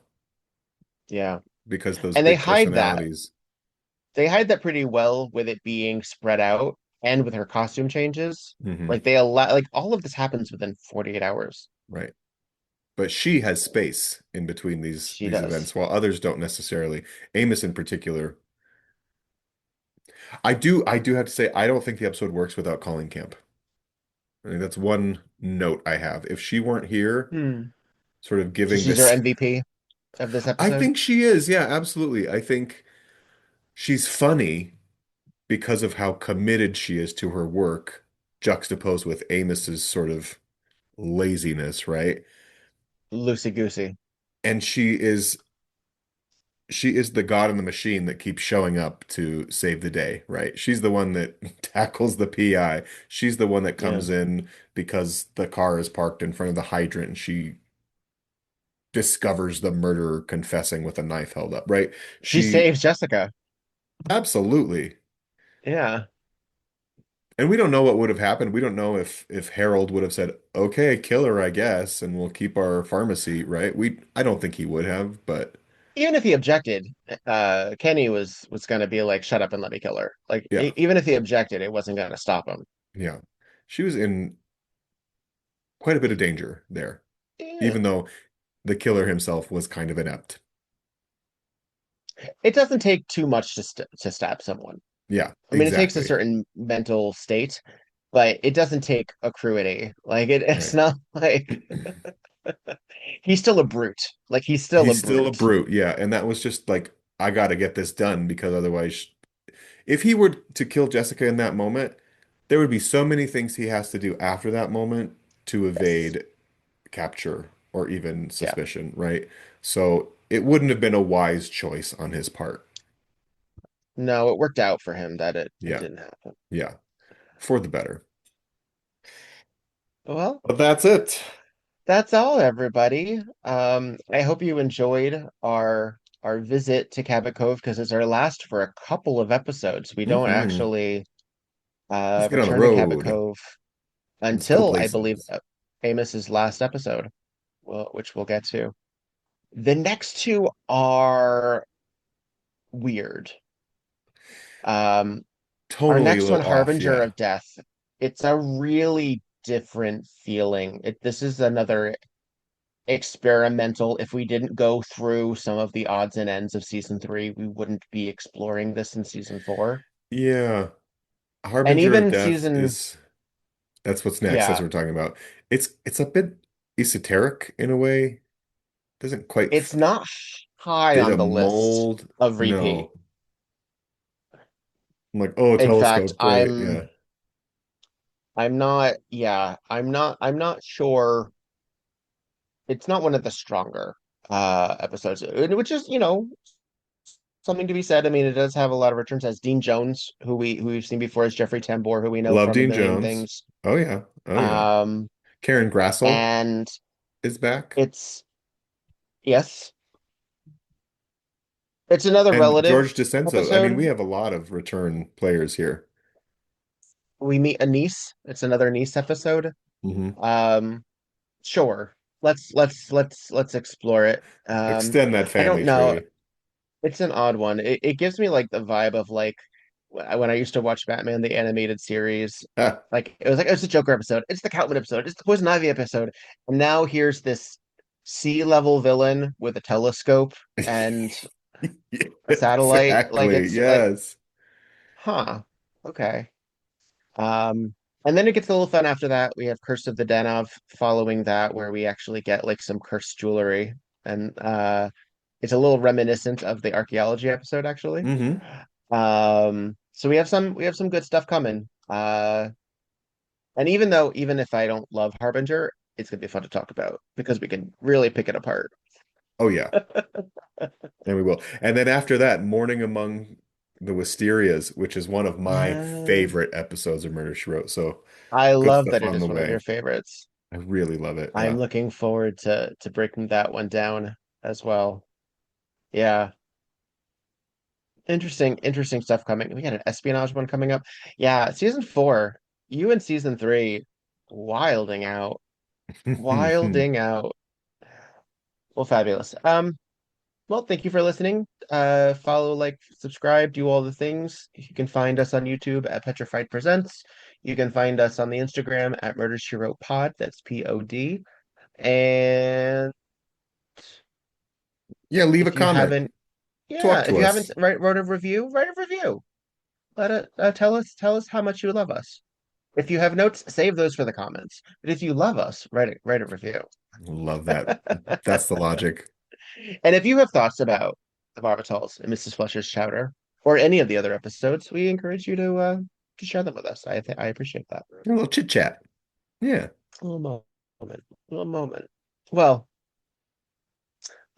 Yeah, because those and they big hide that. personalities. They hide that pretty well with it being spread out and with her costume changes. Hmm. Like they allow, like all of this happens within 48 hours. Right. But she has space in between She these does. events, while others don't necessarily. Amos in particular. I do have to say I don't think the episode works without calling camp. I think that's one note I have. If she weren't here, Hmm. sort of So giving she's our this, MVP of this I episode. think she is. Yeah, absolutely. I think she's funny because of how committed she is to her work, juxtaposed with Amos's sort of laziness, right? Loosey goosey. And she is the god in the machine that keeps showing up to save the day, right? She's the one that tackles the PI. She's the one that Yeah. comes in because the car is parked in front of the hydrant and she discovers the murderer confessing with a knife held up, right? She She saves Jessica. absolutely. Yeah. And we don't know what would have happened. We don't know if Harold would have said, "Okay, kill her, I guess, and we'll keep our pharmacy," right? I don't think he would have, but Even if he objected, Kenny was gonna be like, "Shut up and let me kill her." Like, yeah. even if he objected, it wasn't gonna stop him. Yeah. She was in quite a bit of danger there, Yeah. even though the killer himself was kind of inept. It doesn't take too much to stab someone. Yeah, I mean, it takes a exactly. certain mental state, but it doesn't take a cruelty. Like it's Right. not like he's still a brute. Like he's still a He's still a brute. brute. Yeah, and that was just like I got to get this done because otherwise if he were to kill Jessica in that moment, there would be so many things he has to do after that moment to Yes. evade capture or even Yeah. suspicion, right? So it wouldn't have been a wise choice on his part. No, it worked out for him that it Yeah, didn't happen. yeah, for the better. Well, But that's it. that's all, everybody. I hope you enjoyed our visit to Cabot Cove because it's our last for a couple of episodes. We don't Hmm. actually Let's get on the return to Cabot road. Cove Let's go until I believe places. Amos's last episode, which we'll get to. The next two are weird. Um, our Tonally a next one, little off, Harbinger yeah. of Death, it's a really different feeling. This is another experimental. If we didn't go through some of the odds and ends of season three, we wouldn't be exploring this in season four. Yeah. And Harbinger of even Death season, is that's what's next. That's yeah, what we're talking about. It's a bit esoteric in a way. Doesn't quite it's not high fit on a the list mold. of repeat. No. I'm like, oh, In fact, telescope, great. Yeah. I'm not, yeah, I'm not sure. It's not one of the stronger episodes, which is, something to be said. I mean, it does have a lot of returns as Dean Jones, who we've seen before as Jeffrey Tambor, who we know Love from a Dean million Jones. things. Oh yeah. Oh yeah. Um, Karen Grassel and is back. it's yes, it's another And relative George DeCenzo. I mean, we episode. have a lot of return players here. We meet a niece. It's another niece episode. Hmm. Um, sure. Let's explore it. Extend that I don't family know. tree. It's an odd one. It gives me like the vibe of like when I used to watch Batman the animated series. Ah. Like it's the Joker episode, it's the Catwoman episode, it's the Poison Ivy episode, and now here's this sea level villain with a telescope and a satellite. Like Exactly. it's like, Yes. huh, okay. And then it gets a little fun after that. We have Curse of the Danov following that, where we actually get like some cursed jewelry, and it's a little reminiscent of the archaeology episode, actually. Hmm. So we have some good stuff coming. And even if I don't love Harbinger, it's gonna be fun to talk about because we can really pick it apart. Oh yeah. And we will. And then after that, Morning Among the Wisterias, which is one of my Yeah. favorite episodes of Murder, She Wrote. So I good love stuff that it on the is one of your way. favorites. I really love it. I'm looking forward to breaking that one down as well. Yeah. Interesting stuff coming. We got an espionage one coming up. Yeah, season 4. You and season 3 wilding out. Wilding out. Well, fabulous. Well, thank you for listening. Follow, like, subscribe, do all the things. You can find us on YouTube at Petrified Presents. You can find us on the Instagram at Murder She Wrote Pod. That's POD. And Yeah, leave a if you comment. haven't, yeah, Talk if to you haven't us. wrote a review, write a review. Let it tell us how much you love us. If you have notes, save those for the comments. But if you love us, write a review. Love that. That's the logic. And if you have thoughts about the Barbitals and Mrs. Fletcher's Chowder or any of the other episodes, we encourage you to share them with us. I appreciate that. A little chit chat. Yeah. A little moment. A little moment. Well,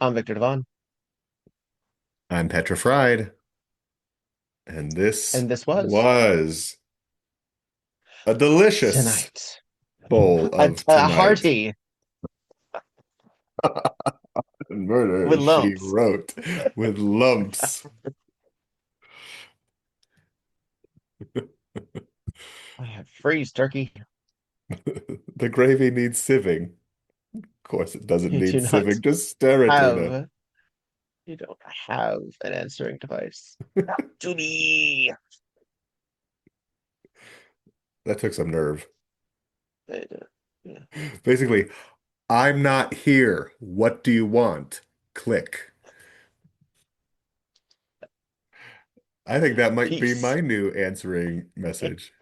I'm Victor Devon, I'm Petra Fried, and this and this was was a delicious tonight. bowl of A tonight. hearty Murder, with she lumps. wrote, with lumps. I have freeze turkey. The gravy needs sieving. Of course, it doesn't You need do not sieving. Just stare at tuna. have you don't have an answering device. To me. That took some nerve. Yeah. Basically, I'm not here. What do you want? Click. I think that might be Peace. my new answering message.